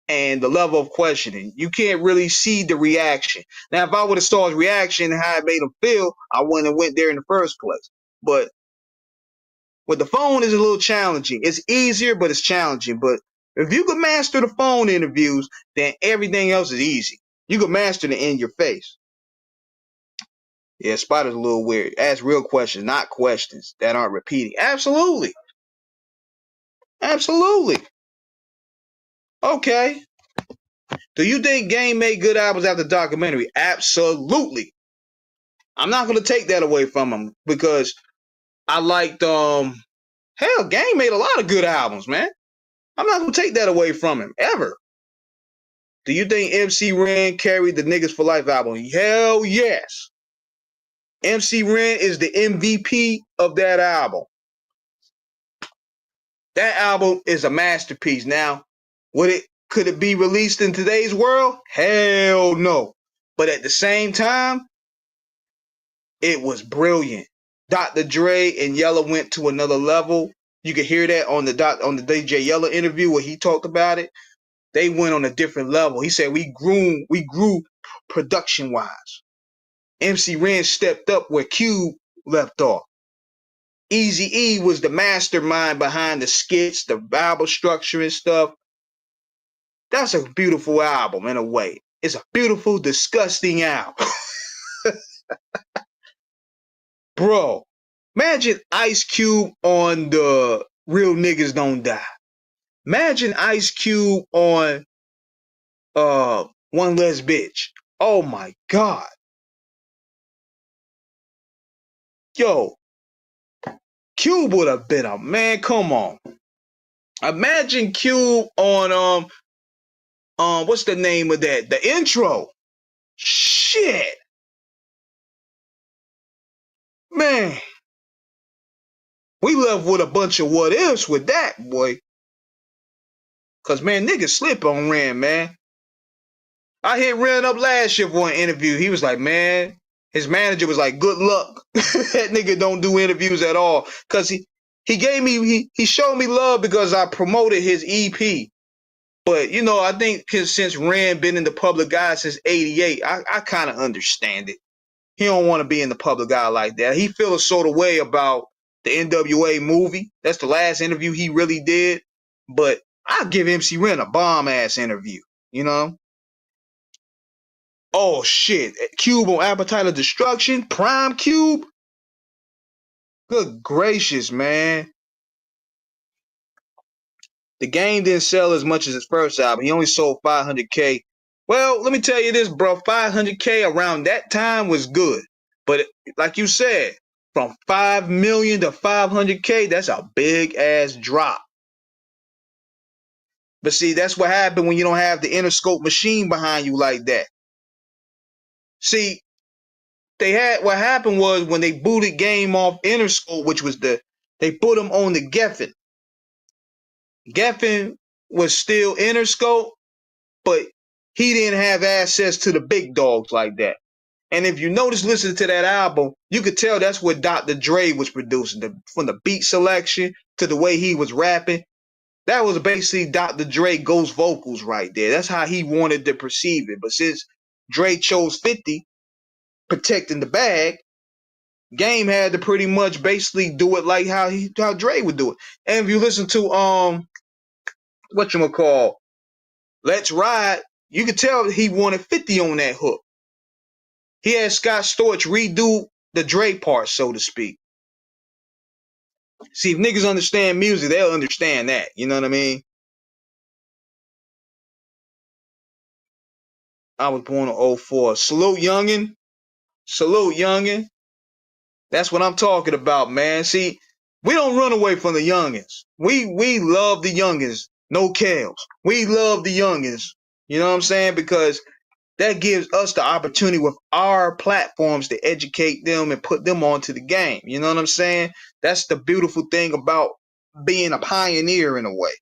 and the level of questioning. You can't really see the reaction. Now, if I would have saw his reaction and how it made him feel, I wouldn't have went there in the first place. But with the phone, is a little challenging. It's easier, but it's challenging. But if you could master the phone interviews, then everything else is easy. You could master the in your face. Yeah, Spider's a little weird. Ask real questions, not questions that aren't repeating. Absolutely. Absolutely. Okay. Do you think Game made good albums after the documentary? Absolutely. I'm not going to take that away from him because I liked, hell, Game made a lot of good albums, man. I'm not going to take that away from him, ever. Do you think MC Ren carried the Niggas for Life album? Hell yes. MC Ren is the MVP of that album. That album is a masterpiece. Now, could it be released in today's world? Hell no. But at the same time, it was brilliant. Dr. Dre and Yella went to another level. You could hear that on the DJ Yella interview where he talked about it. They went on a different level. He said we grew production wise. MC Ren stepped up where Cube left off. Eazy-E was the mastermind behind the skits, the Bible structure and stuff. That's a beautiful album in a way. It's a beautiful, disgusting album. Bro, imagine Ice Cube on the Real Niggas Don't Die. Imagine Ice Cube on One Less Bitch. Oh my God. Yo, Cube would have been a man. Come on. Imagine Cube on what's the name of that? The intro. Shit. Man. We left with a bunch of what ifs with that, boy. Cause man, niggas slip on Ren, man. I hit Ren up last year for an interview. He was like, man, his manager was like, good luck. That nigga don't do interviews at all. Cause he showed me love because I promoted his EP. But you know, I think since Ren been in the public eye since '88, I kind of understand it. He don't want to be in the public eye like that. He feel a sort of way about the NWA movie. That's the last interview he really did. But I'll give MC Ren a bomb ass interview, you know? Oh shit. Cube on Appetite of Destruction, Prime Cube. Good gracious, man. The Game didn't sell as much as his first album. He only sold 500K. Well, let me tell you this, bro. 500K around that time was good. But like you said, from 5 million to 500K, that's a big ass drop. But see, that's what happened when you don't have the Interscope machine behind you like that. See, what happened was when they booted Game off Interscope, which was they put him on the Geffen. Geffen was still Interscope, but he didn't have access to the big dogs like that. And if you notice, listening to that album, you could tell that's what Dr. Dre was producing. From the beat selection to the way he was rapping, That was basically Dr. Dre ghost vocals right there. That's how he wanted to perceive it. But since Dre chose 50, protecting the bag, Game had to pretty much basically do it like how Dre would do it. And if you listen to whatchamacall, Let's Ride, you could tell he wanted 50 on that hook. He had Scott Storch redo the Dre part, so to speak. See, if niggas understand music, they'll understand that. You know what I mean? I was born in 04. Salute youngin. Salute youngin. That's what I'm talking about, man. See, we don't run away from the youngins. We love the youngins. No Kales. We love the youngins. You know what I'm saying? Because that gives us the opportunity with our platforms to educate them and put them onto the game. You know what I'm saying? That's the beautiful thing about being a pioneer in a way.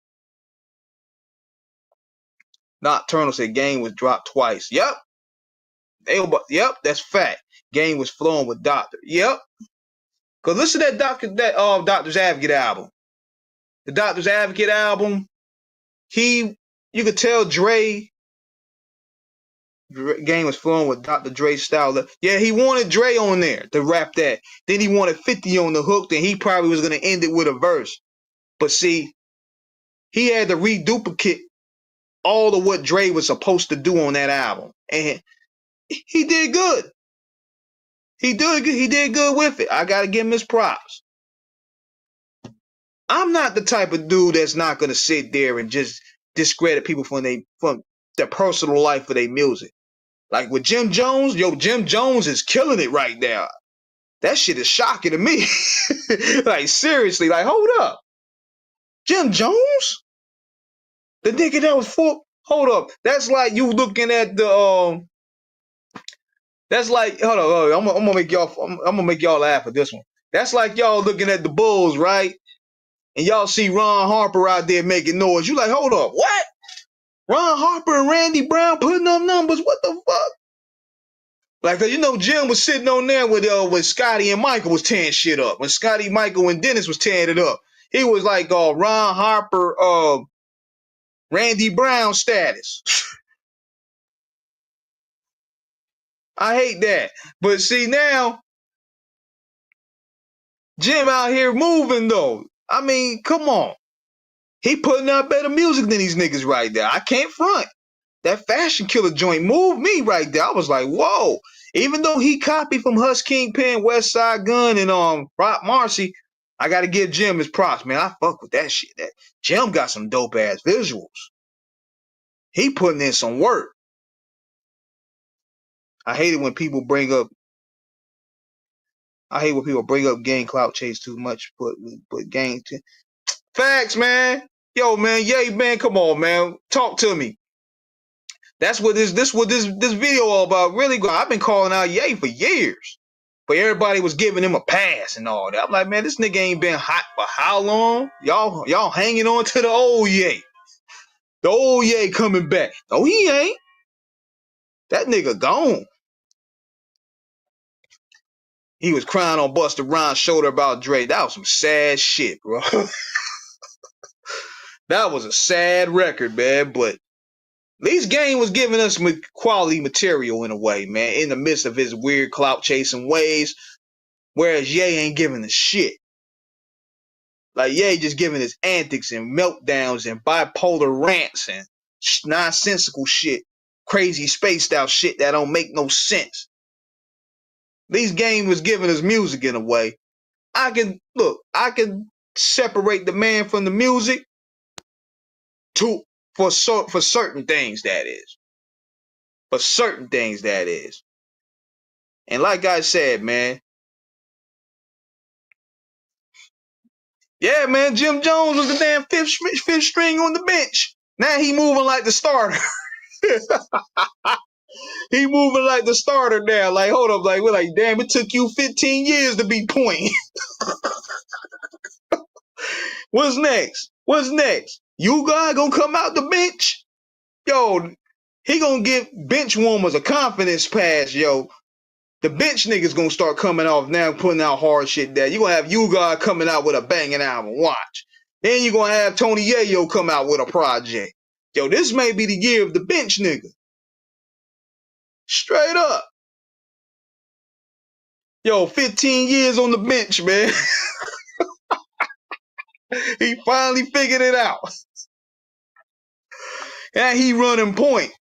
Nocturnal said Game was dropped twice. Yep. Yep, that's fact. Game was flowing with Doctor. Yep. Cause listen to that Doctor's Advocate album. The Doctor's Advocate album, you could tell Game was flowing with Dr. Dre's style. Yeah, he wanted Dre on there to rap that. Then he wanted 50 on the hook. Then he probably was going to end it with a verse. But see, he had to reduplicate all of what Dre was supposed to do on that album. And he did good. He did good with it. I got to give him his props. I'm not the type of dude that's not going to sit there and just discredit people from their personal life for their music. Like with Jim Jones, Jim Jones is killing it right now. That shit is shocking to me. Like, seriously, like, hold up. Jim Jones? The nigga that was full. Hold up. That's like you looking at the, that's like, hold on. I'm gonna make y'all laugh at this one. That's like y'all looking at the Bulls, right? And y'all see Ron Harper out there making noise. You like, hold up, what? Ron Harper and Randy Brown putting up numbers? What the fuck? Like, you know, Jim was sitting on there with Scotty and Michael was tearing shit up. When Scotty, Michael, and Dennis was tearing it up. He was like Ron Harper, Randy Brown status. I hate that. But see now, Jim out here moving though. I mean, come on. He putting out better music than these niggas right there. I can't front. That Fashion Killer joint moved me right there. I was like, whoa. Even though he copied from Hush Kingpin, West Side Gun, and Rock Marcy, I gotta give Jim his props, man. I fuck with that shit. That Jim got some dope ass visuals. He putting in some work. I hate it when people bring up gang clout chase too much, but gang facts, man. Yo, man, yay, man, come on, man. Talk to me. That's what this video all about. Really, I've been calling out Ye for years, but everybody was giving him a pass and all that. I'm like, man, this nigga ain't been hot for how long? Y'all hanging on to the old Ye. The old Ye coming back. No, he ain't. That nigga gone. He was crying on Busta Rhymes' shoulder about Dre. That was some sad shit, bro. That was a sad record, man, but at least Game was giving us quality material in a way, man, in the midst of his weird clout chasing ways, whereas Ye ain't giving a shit. Like, Ye just giving his antics and meltdowns and bipolar rants and nonsensical shit, crazy spaced out shit that don't make no sense. At least Game was giving us music in a way. I can separate the man from the music for certain things, that is. For certain things, that is. And like I said, man. Yeah, man, Jim Jones was the damn fifth string on the bench. Now he moving like the starter. He moving like the starter now. Like, hold up, like, we're like, damn, it took you 15 years to be point. What's next? You guys gonna come out the bench? Yo, he gonna give bench warmers a confidence pass, yo. The bench niggas gonna start coming off now, putting out hard shit there. You gonna have you guys coming out with a banging album. Watch. Then you're gonna have Tony Yayo come out with a project. Yo, this may be the year of the bench nigga. Straight up. Yo, 15 years on the bench, man. He finally figured it out. And he running point.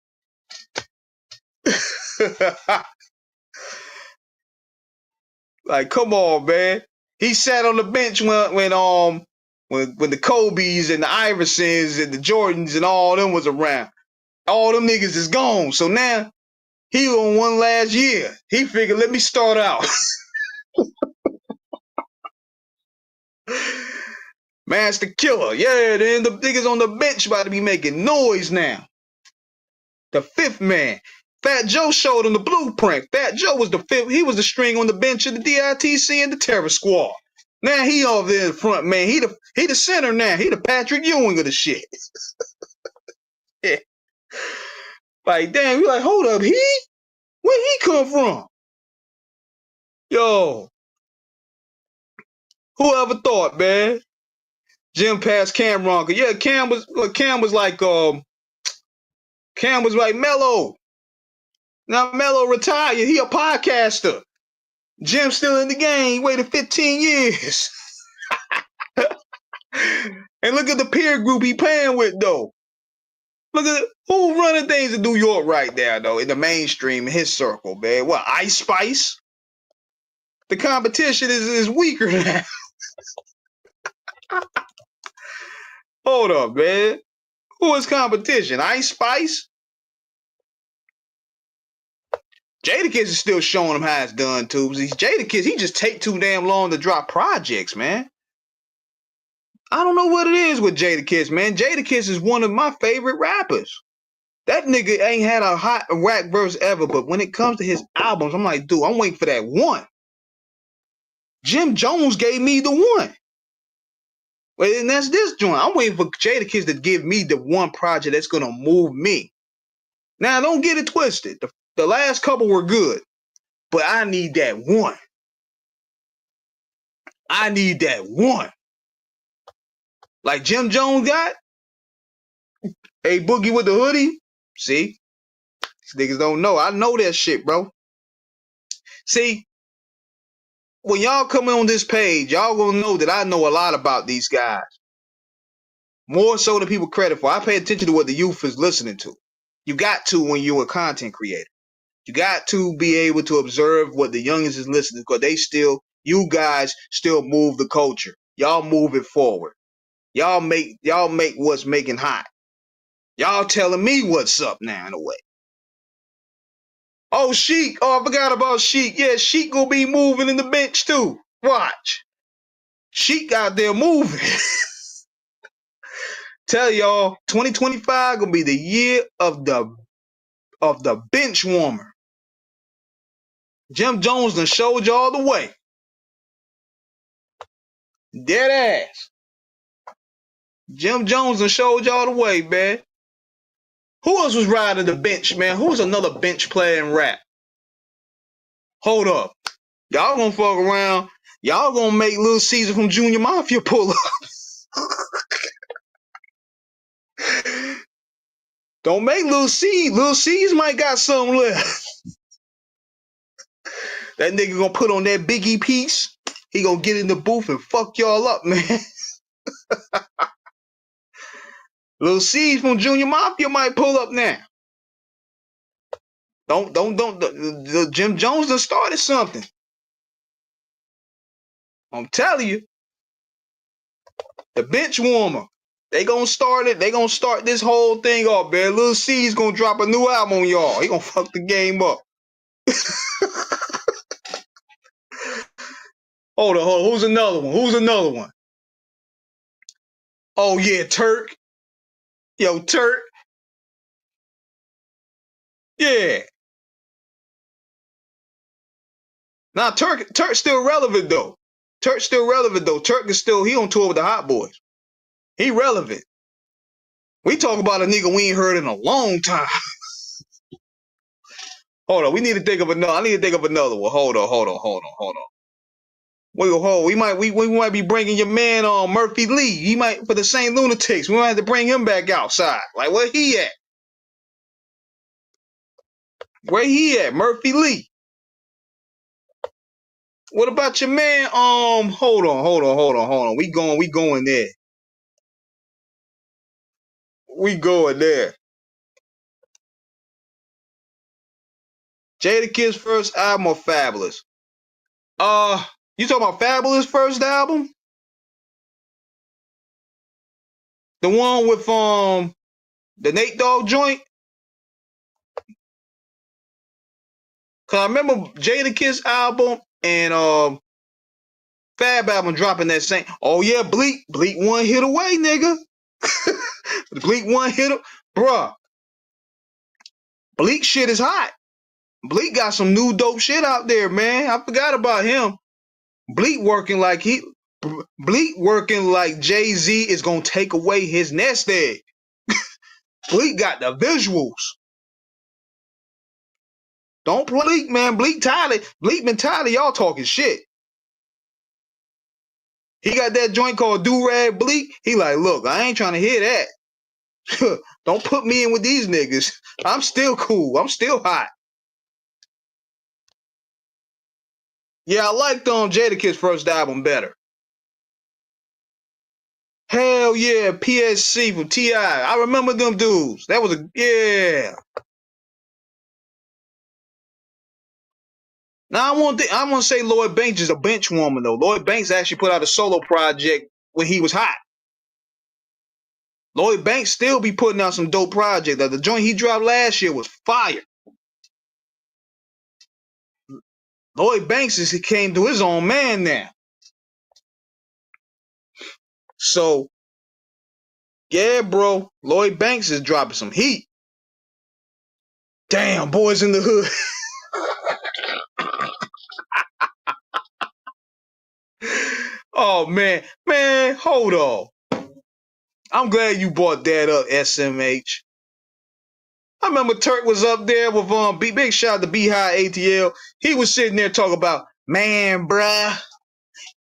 Like, come on, man. He sat on the bench when the Kobe's and the Iversons and the Jordans and all them was around. All them niggas is gone. So now he on one last year. He figured, let me start out. Master Killer. Yeah, then the niggas on the bench about to be making noise now. The fifth man. Fat Joe showed him the blueprint. Fat Joe was the fifth. He was the string on the bench of the DITC and the Terror Squad. Now he over there in the front, man. He the center now. He the Patrick Ewing of the shit. Yeah. Like, damn, we like, hold up, where he come from? Yo. Whoever thought, man? Jim passed Cam wrong. Cause yeah, Cam was like Mello. Now Mello retired. He a podcaster. Jim still in the game. He waited 15 years. And look at the peer group he playing with, though. Look at who running things in New York right now, though, in the mainstream, in his circle, man. What, Ice Spice? The competition is weaker now. Hold up, man. Who is competition? Ice Spice? Jadakiss is still showing them how it's done, too. Jadakiss, he just take too damn long to drop projects, man. I don't know what it is with Jadakiss, man. Jadakiss is one of my favorite rappers. That nigga ain't had a hot whack verse ever, but when it comes to his albums, I'm like, dude, I'm waiting for that one. Jim Jones gave me the one. Well, and that's this joint. I'm waiting for Jadakiss to give me the one project that's gonna move me. Now, don't get it twisted. The last couple were good, but I need that one. I need that one. Like Jim Jones got. Hey, Boogie with the hoodie. See? These niggas don't know. I know that shit, bro. See? When y'all come on this page, y'all gonna know that I know a lot about these guys. More so than people credit for. I pay attention to what the youth is listening to. You got to when you're a content creator. You got to be able to observe what the youngest is listening to, because you guys still move the culture. Y'all move it forward. Y'all make what's making hot. Y'all telling me what's up now in a way. Oh, Sheik. Oh, I forgot about Sheik. Yeah, Sheik gonna be moving in the bench too. Watch. Sheik out there moving. Tell y'all, 2025 gonna be the year of the bench warmer. Jim Jones done showed y'all the way. Dead ass. Jim Jones done showed y'all the way, man. Who else was riding the bench, man? Who's another bench player in rap? Hold up. Y'all gonna fuck around. Y'all gonna make Lil Caesar from Junior Mafia pull up. Don't make Lil C. Lil C's might got something left. That nigga gonna put on that Biggie piece. He gonna get in the booth and fuck y'all up, man. Lil C from Junior Mafia might pull up now. Don't. Jim Jones done started something. I'm telling you. The bench warmer. They gonna start it. They gonna start this whole thing off, man. Lil C's gonna drop a new album on y'all. He gonna fuck the game up. Hold on. Who's another one? Oh yeah, Turk. Yo, Turk. Yeah. Now Turk still relevant though. Turk is still, he on tour with the Hot Boys. He relevant. We talk about a nigga we ain't heard in a long time. Hold on, I need to think of another one. Hold on. We might be bringing your man on Murphy Lee. He might for the St. Lunatics. We might have to bring him back outside. Like where he at? Where he at? Murphy Lee. What about your man? Hold on. We going there. We going there. Jadakiss first album or Fabulous? You talking about Fabulous first album? The one with the Nate Dogg joint? Cause I remember Jadakiss album and Fab album dropping that same. Oh yeah, Bleak one hit away, nigga. Bleak one hit, bruh. Bleak shit is hot. Bleak got some new dope shit out there, man. I forgot about him. Bleak working like Jay-Z is gonna take away his nest egg. Bleak got the visuals. Don't play Bleak, man. Bleak been tired of y'all talking shit. He got that joint called Do Rag Bleak. He like, look, I ain't trying to hear that. Don't put me in with these niggas. I'm still cool. I'm still hot. Yeah, I liked Jadakiss' first album better. Hell yeah, PSC from T.I. I remember them dudes. That was yeah. Now I want to say Lloyd Banks is a bench woman though. Lloyd Banks actually put out a solo project when he was hot. Lloyd Banks still be putting out some dope projects. Like the joint he dropped last year was fire. Lloyd Banks he came to his own man now. So yeah, bro, Lloyd Banks is dropping some heat. Damn, Boys in the Hood. Oh man, hold on. I'm glad you brought that up, SMH. I remember Turk was up there with big shout out to Beehive ATL. He was sitting there talking about, man, bruh,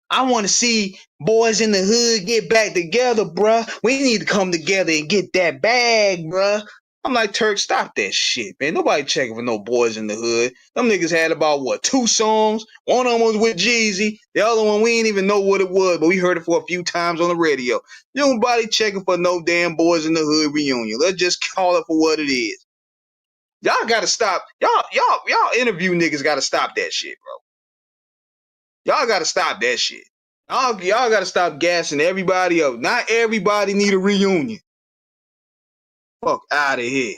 I want to see Boys in the Hood get back together, bruh. We need to come together and get that bag, bruh. I'm like, Turk, stop that shit, man. Nobody checking for no Boys in the Hood. Them niggas had about, 2 songs? One of them was with Jeezy. The other one, we ain't even know what it was, but we heard it for a few times on the radio. Nobody checking for no damn Boys in the Hood reunion. Let's just call it for what it is. Y'all gotta stop. Y'all interview niggas gotta stop that shit, bro. Y'all gotta stop that shit. Y'all gotta stop gassing everybody up. Not everybody need a reunion. Fuck out of here.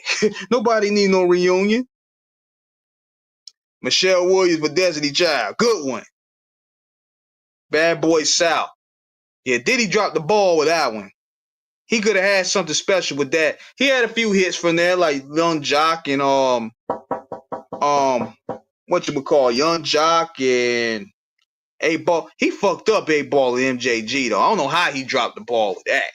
Nobody need no reunion. Michelle Williams for Destiny Child. Good one. Bad Boy South. Yeah, Diddy dropped the ball with that one. He could have had something special with that. He had a few hits from there, like Young Jock and Young Jock and 8Ball. He fucked up 8Ball and MJG though. I don't know how he dropped the ball with that.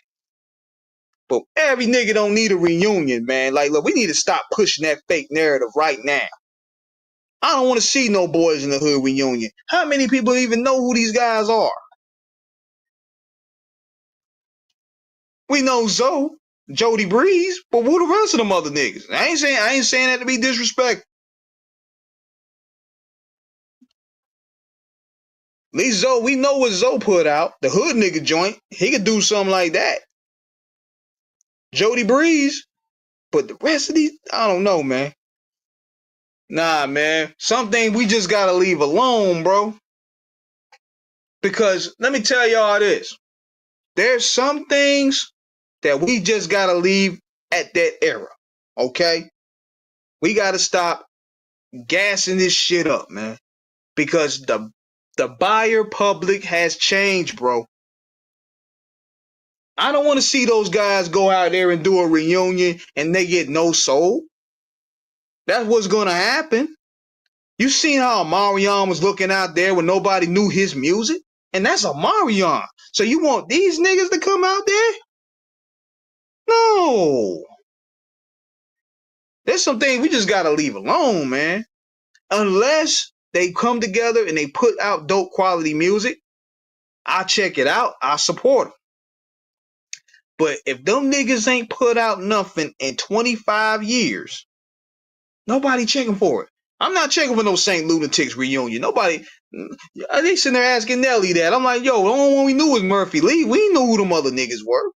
But every nigga don't need a reunion, man. Like, look, we need to stop pushing that fake narrative right now. I don't want to see no Boys in the Hood reunion. How many people even know who these guys are? We know Zoe, Jody Breeze, but who the rest of them other niggas? I ain't saying that to be disrespectful. At least Zoe, we know what Zoe put out. The hood nigga joint. He could do something like that. Jody Breeze. But the rest of these, I don't know, man. Nah, man. Something we just gotta leave alone, bro. Because let me tell y'all this. There's some things that we just gotta leave at that era. Okay? We gotta stop gassing this shit up, man. Because the buyer public has changed, bro. I don't want to see those guys go out there and do a reunion and they get no soul. That's what's gonna happen. You seen how Marion was looking out there when nobody knew his music? And that's a Marion. So you want these niggas to come out there? No. There's some things we just gotta leave alone, man. Unless they come together and they put out dope quality music, I check it out. I support them. But if them niggas ain't put out nothing in 25 years, nobody checking for it. I'm not checking for no St. Lunatics reunion. Nobody. They sitting there asking Nelly that. I'm like, yo, the only one we knew was Murphy Lee. We knew who them other niggas were.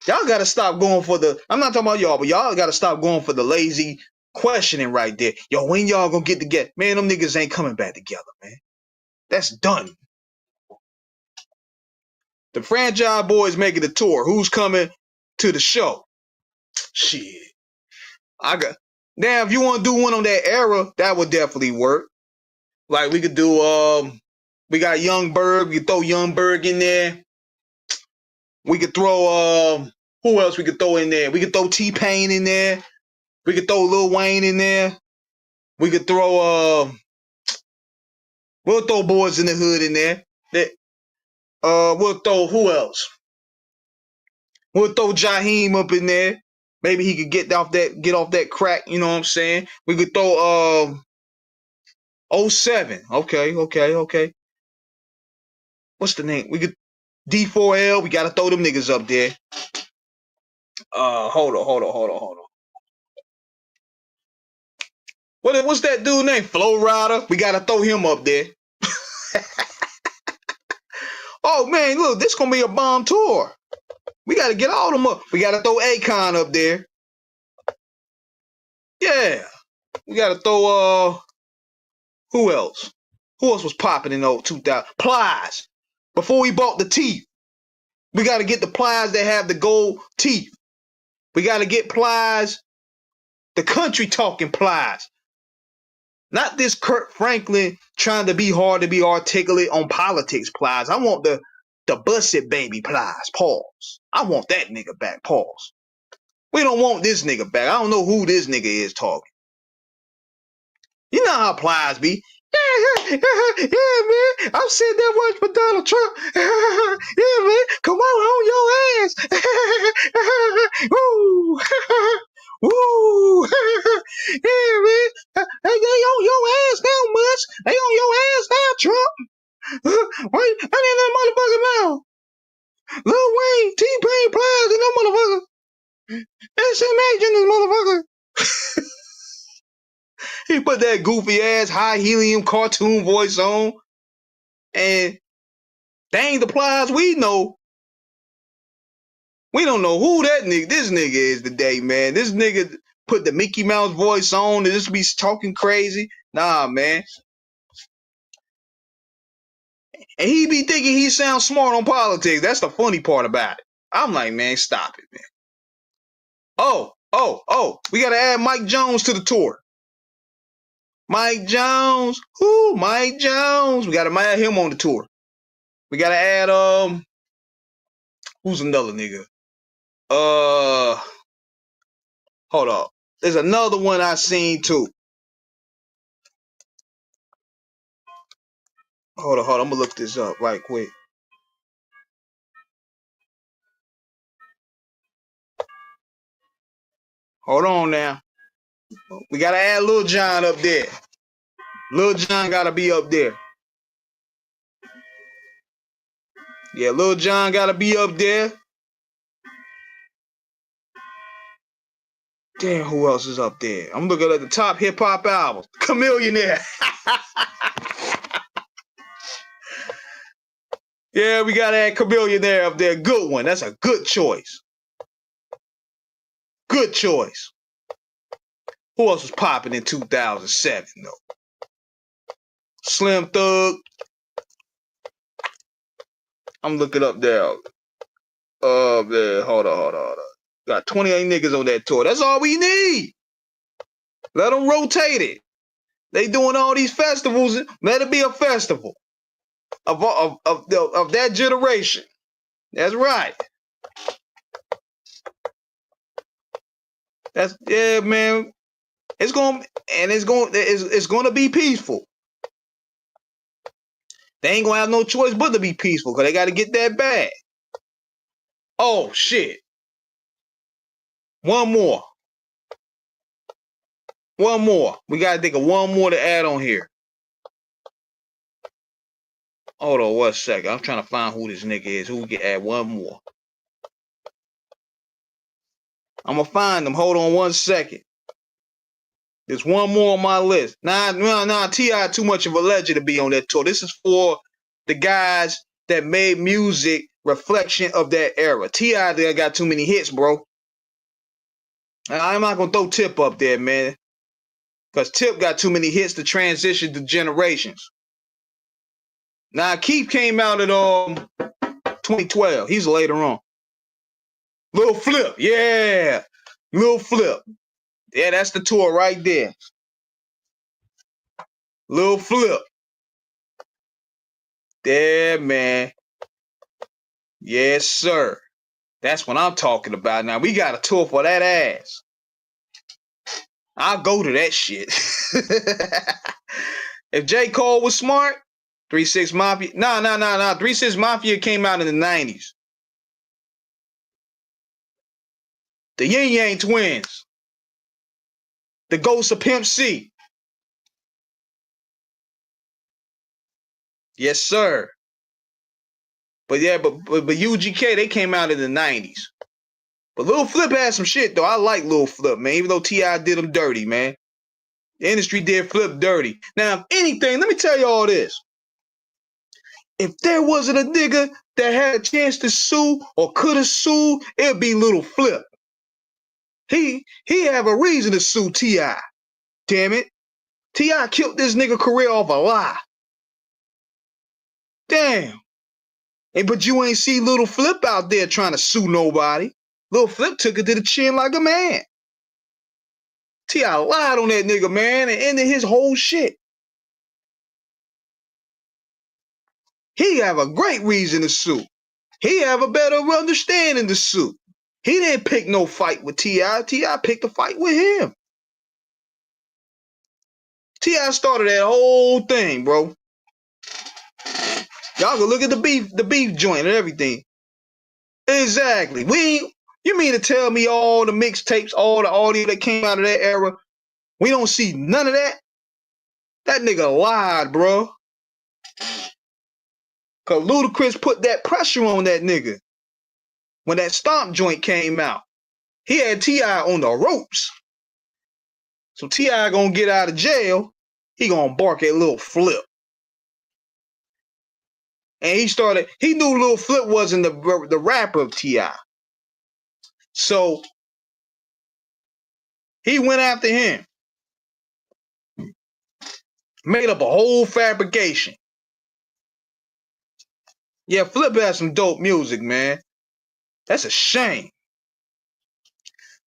Y'all gotta stop going for the. I'm not talking about y'all, but y'all gotta stop going for the lazy questioning right there. Yo, when y'all gonna get together? Man, them niggas ain't coming back together, man. That's done. The franchise boys making the tour. Who's coming to the show? Shit. I got. Now, if you want to do one on that era, that would definitely work. Like we could do. We got Young Berg. We could throw Young Berg in there. We could throw. Who else we could throw in there? We could throw T-Pain in there. We could throw Lil Wayne in there. We could throw. We'll throw Boys in the Hood in there. We'll throw who else? We'll throw Jaheim up in there. Maybe he could get off that crack, you know what I'm saying? We could throw '07. Okay. What's the name? We could D4L, we gotta throw them niggas up there. Hold on. What's that dude name? Flow Rider. We gotta throw him up there. Oh man, look, this gonna be a bomb tour. We gotta get all them up. We gotta throw Akon up there. Yeah. We gotta throw who else? Who else was popping in 2000? Plies. Before we bought the teeth. We gotta get the Plies that have the gold teeth. We gotta get Plies, the country talking Plies. Not this Kurt Franklin trying to be hard to be articulate on politics Plies. I want the busted baby Plies. Pause. I want that nigga back. Pause. We don't want this nigga back. I don't know who this nigga is talking. You know how Plies be. Yeah, man. I've said that once for Donald Trump. Yeah, man. Come on your ass. Woo. Woo. Yeah, man. They on your ass now, Musk. They on your ass now, Trump. Wait, I need that motherfucker now. Lil Wayne, T-Pain, Plies, and that motherfucker. SMH in this motherfucker. He put that goofy ass high helium cartoon voice on, and they ain't the Plies we know. We don't know who this nigga is today, man. This nigga put the Mickey Mouse voice on and just be talking crazy. Nah, man. And he be thinking he sounds smart on politics. That's the funny part about it. I'm like, man, stop it, man. Oh, we gotta add Mike Jones to the tour. Mike Jones. Mike Jones. We gotta add him on the tour. We gotta add who's another nigga? Hold up. There's another one I seen too. Hold on. I'm gonna look this up right quick. Hold on now. We gotta add Lil Jon up there. Lil Jon gotta be up there. Yeah, Lil Jon gotta be up there. Damn, who else is up there? I'm looking at the top hip hop albums. Chamillionaire. Yeah, we gotta add Chamillionaire up there. Good one. That's a good choice. Good choice. Who else was popping in 2007 though? Slim Thug. I'm looking up there. There. Hold on. Got 28 niggas on that tour. That's all we need. Let them rotate it. They doing all these festivals. Let it be a festival of that generation. That's right. Yeah, man. It's going to be peaceful. They ain't gonna have no choice but to be peaceful because they got to get that bag. Oh shit. One more. We gotta think of one more to add on here. Hold on 1 second. I'm trying to find who this nigga is. Who we can add one more. I'm gonna find him. Hold on 1 second. There's one more on my list. Nah, T.I. too much of a legend to be on that tour. This is for the guys that made music reflection of that era. T.I. got too many hits, bro. I'm not gonna throw Tip up there, man. Because Tip got too many hits to transition to generations. Now, Keith came out at 2012. He's later on. Lil Flip, yeah. Lil Flip. Yeah, that's the tour right there. Lil Flip. Yeah, man. Yes, sir. That's what I'm talking about. Now, we got a tour for that ass. I'll go to that shit. If J. Cole was smart, 3-6 Mafia. No. 3-6 Mafia came out in the 90s. The Yin Yang Twins. The Ghosts of Pimp C. Yes, sir. But yeah, but UGK, they came out in the 90s. But Lil Flip had some shit, though. I like Lil Flip, man, even though T.I. did him dirty, man. The industry did Flip dirty. Now, if anything, let me tell you all this. If there wasn't a nigga that had a chance to sue or could have sued, it'd be Lil Flip. He have a reason to sue T.I. Damn it. T.I. killed this nigga career off a lie. Damn. But you ain't see Lil Flip out there trying to sue nobody. Lil Flip took it to the chin like a man. T.I. lied on that nigga, man, and ended his whole shit. He have a great reason to sue. He have a better understanding to sue. He didn't pick no fight with T.I. T.I. picked a fight with him. T.I. started that whole thing, bro. Y'all can look at the beef joint and everything. Exactly. You mean to tell me all the mixtapes, all the audio that came out of that era, we don't see none of that? That nigga lied, bro. Cause Ludacris put that pressure on that nigga. When that Stomp joint came out, he had T.I. on the ropes. So T.I. gonna get out of jail, he gonna bark at Lil Flip. And he knew Lil Flip wasn't the rapper of T.I. So he went after him. Made up a whole fabrication. Yeah, Flip has some dope music, man. That's a shame.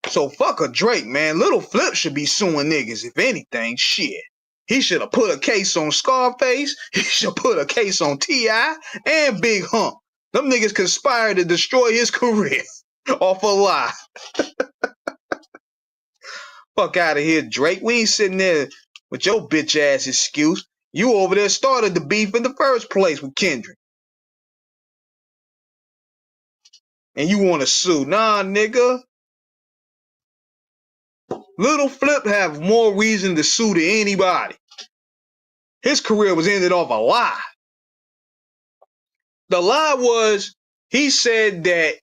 So fuck a Drake, man. Lil Flip should be suing niggas, if anything. Shit. He should have put a case on Scarface. He should put a case on T.I. and Big Hump. Them niggas conspired to destroy his career off a lie. Fuck out of here, Drake. We ain't sitting there with your bitch ass excuse. You over there started the beef in the first place with Kendrick. And you want to sue. Nah, nigga. Lil Flip have more reason to sue than anybody. His career was ended off a lie. The lie was, he said that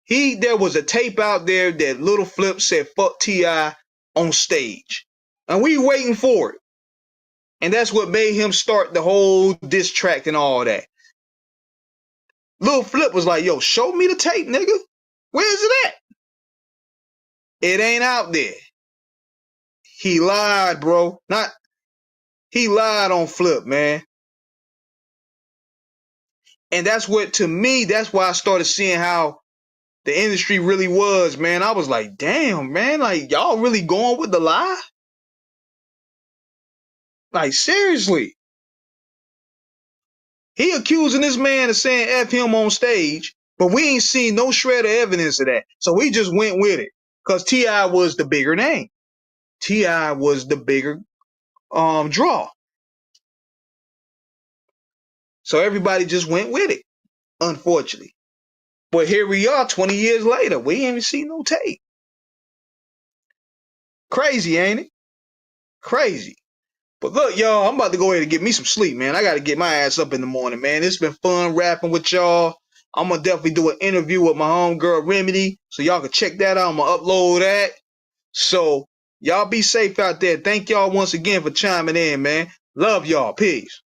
there was a tape out there that Lil Flip said fuck T.I. on stage. And we waiting for it. And that's what made him start the whole diss track and all that. Lil Flip was like, yo, show me the tape, nigga. Where's it at? It ain't out there. He lied, bro. He lied on Flip, man. And that's what, to me, that's why I started seeing how the industry really was, man. I was like, damn, man, like, y'all really going with the lie? Like, seriously. He accusing this man of saying F him on stage, but we ain't seen no shred of evidence of that. So we just went with it. Because T.I. was the bigger name. T.I. was the bigger draw. So everybody just went with it, unfortunately. But here we are 20 years later. We ain't even seen no tape. Crazy, ain't it? Crazy. But look, y'all, I'm about to go ahead and get me some sleep, man. I got to get my ass up in the morning, man. It's been fun rapping with y'all. I'm going to definitely do an interview with my homegirl Remedy, so y'all can check that out. I'm going to upload that. So y'all be safe out there. Thank y'all once again for chiming in, man. Love y'all. Peace.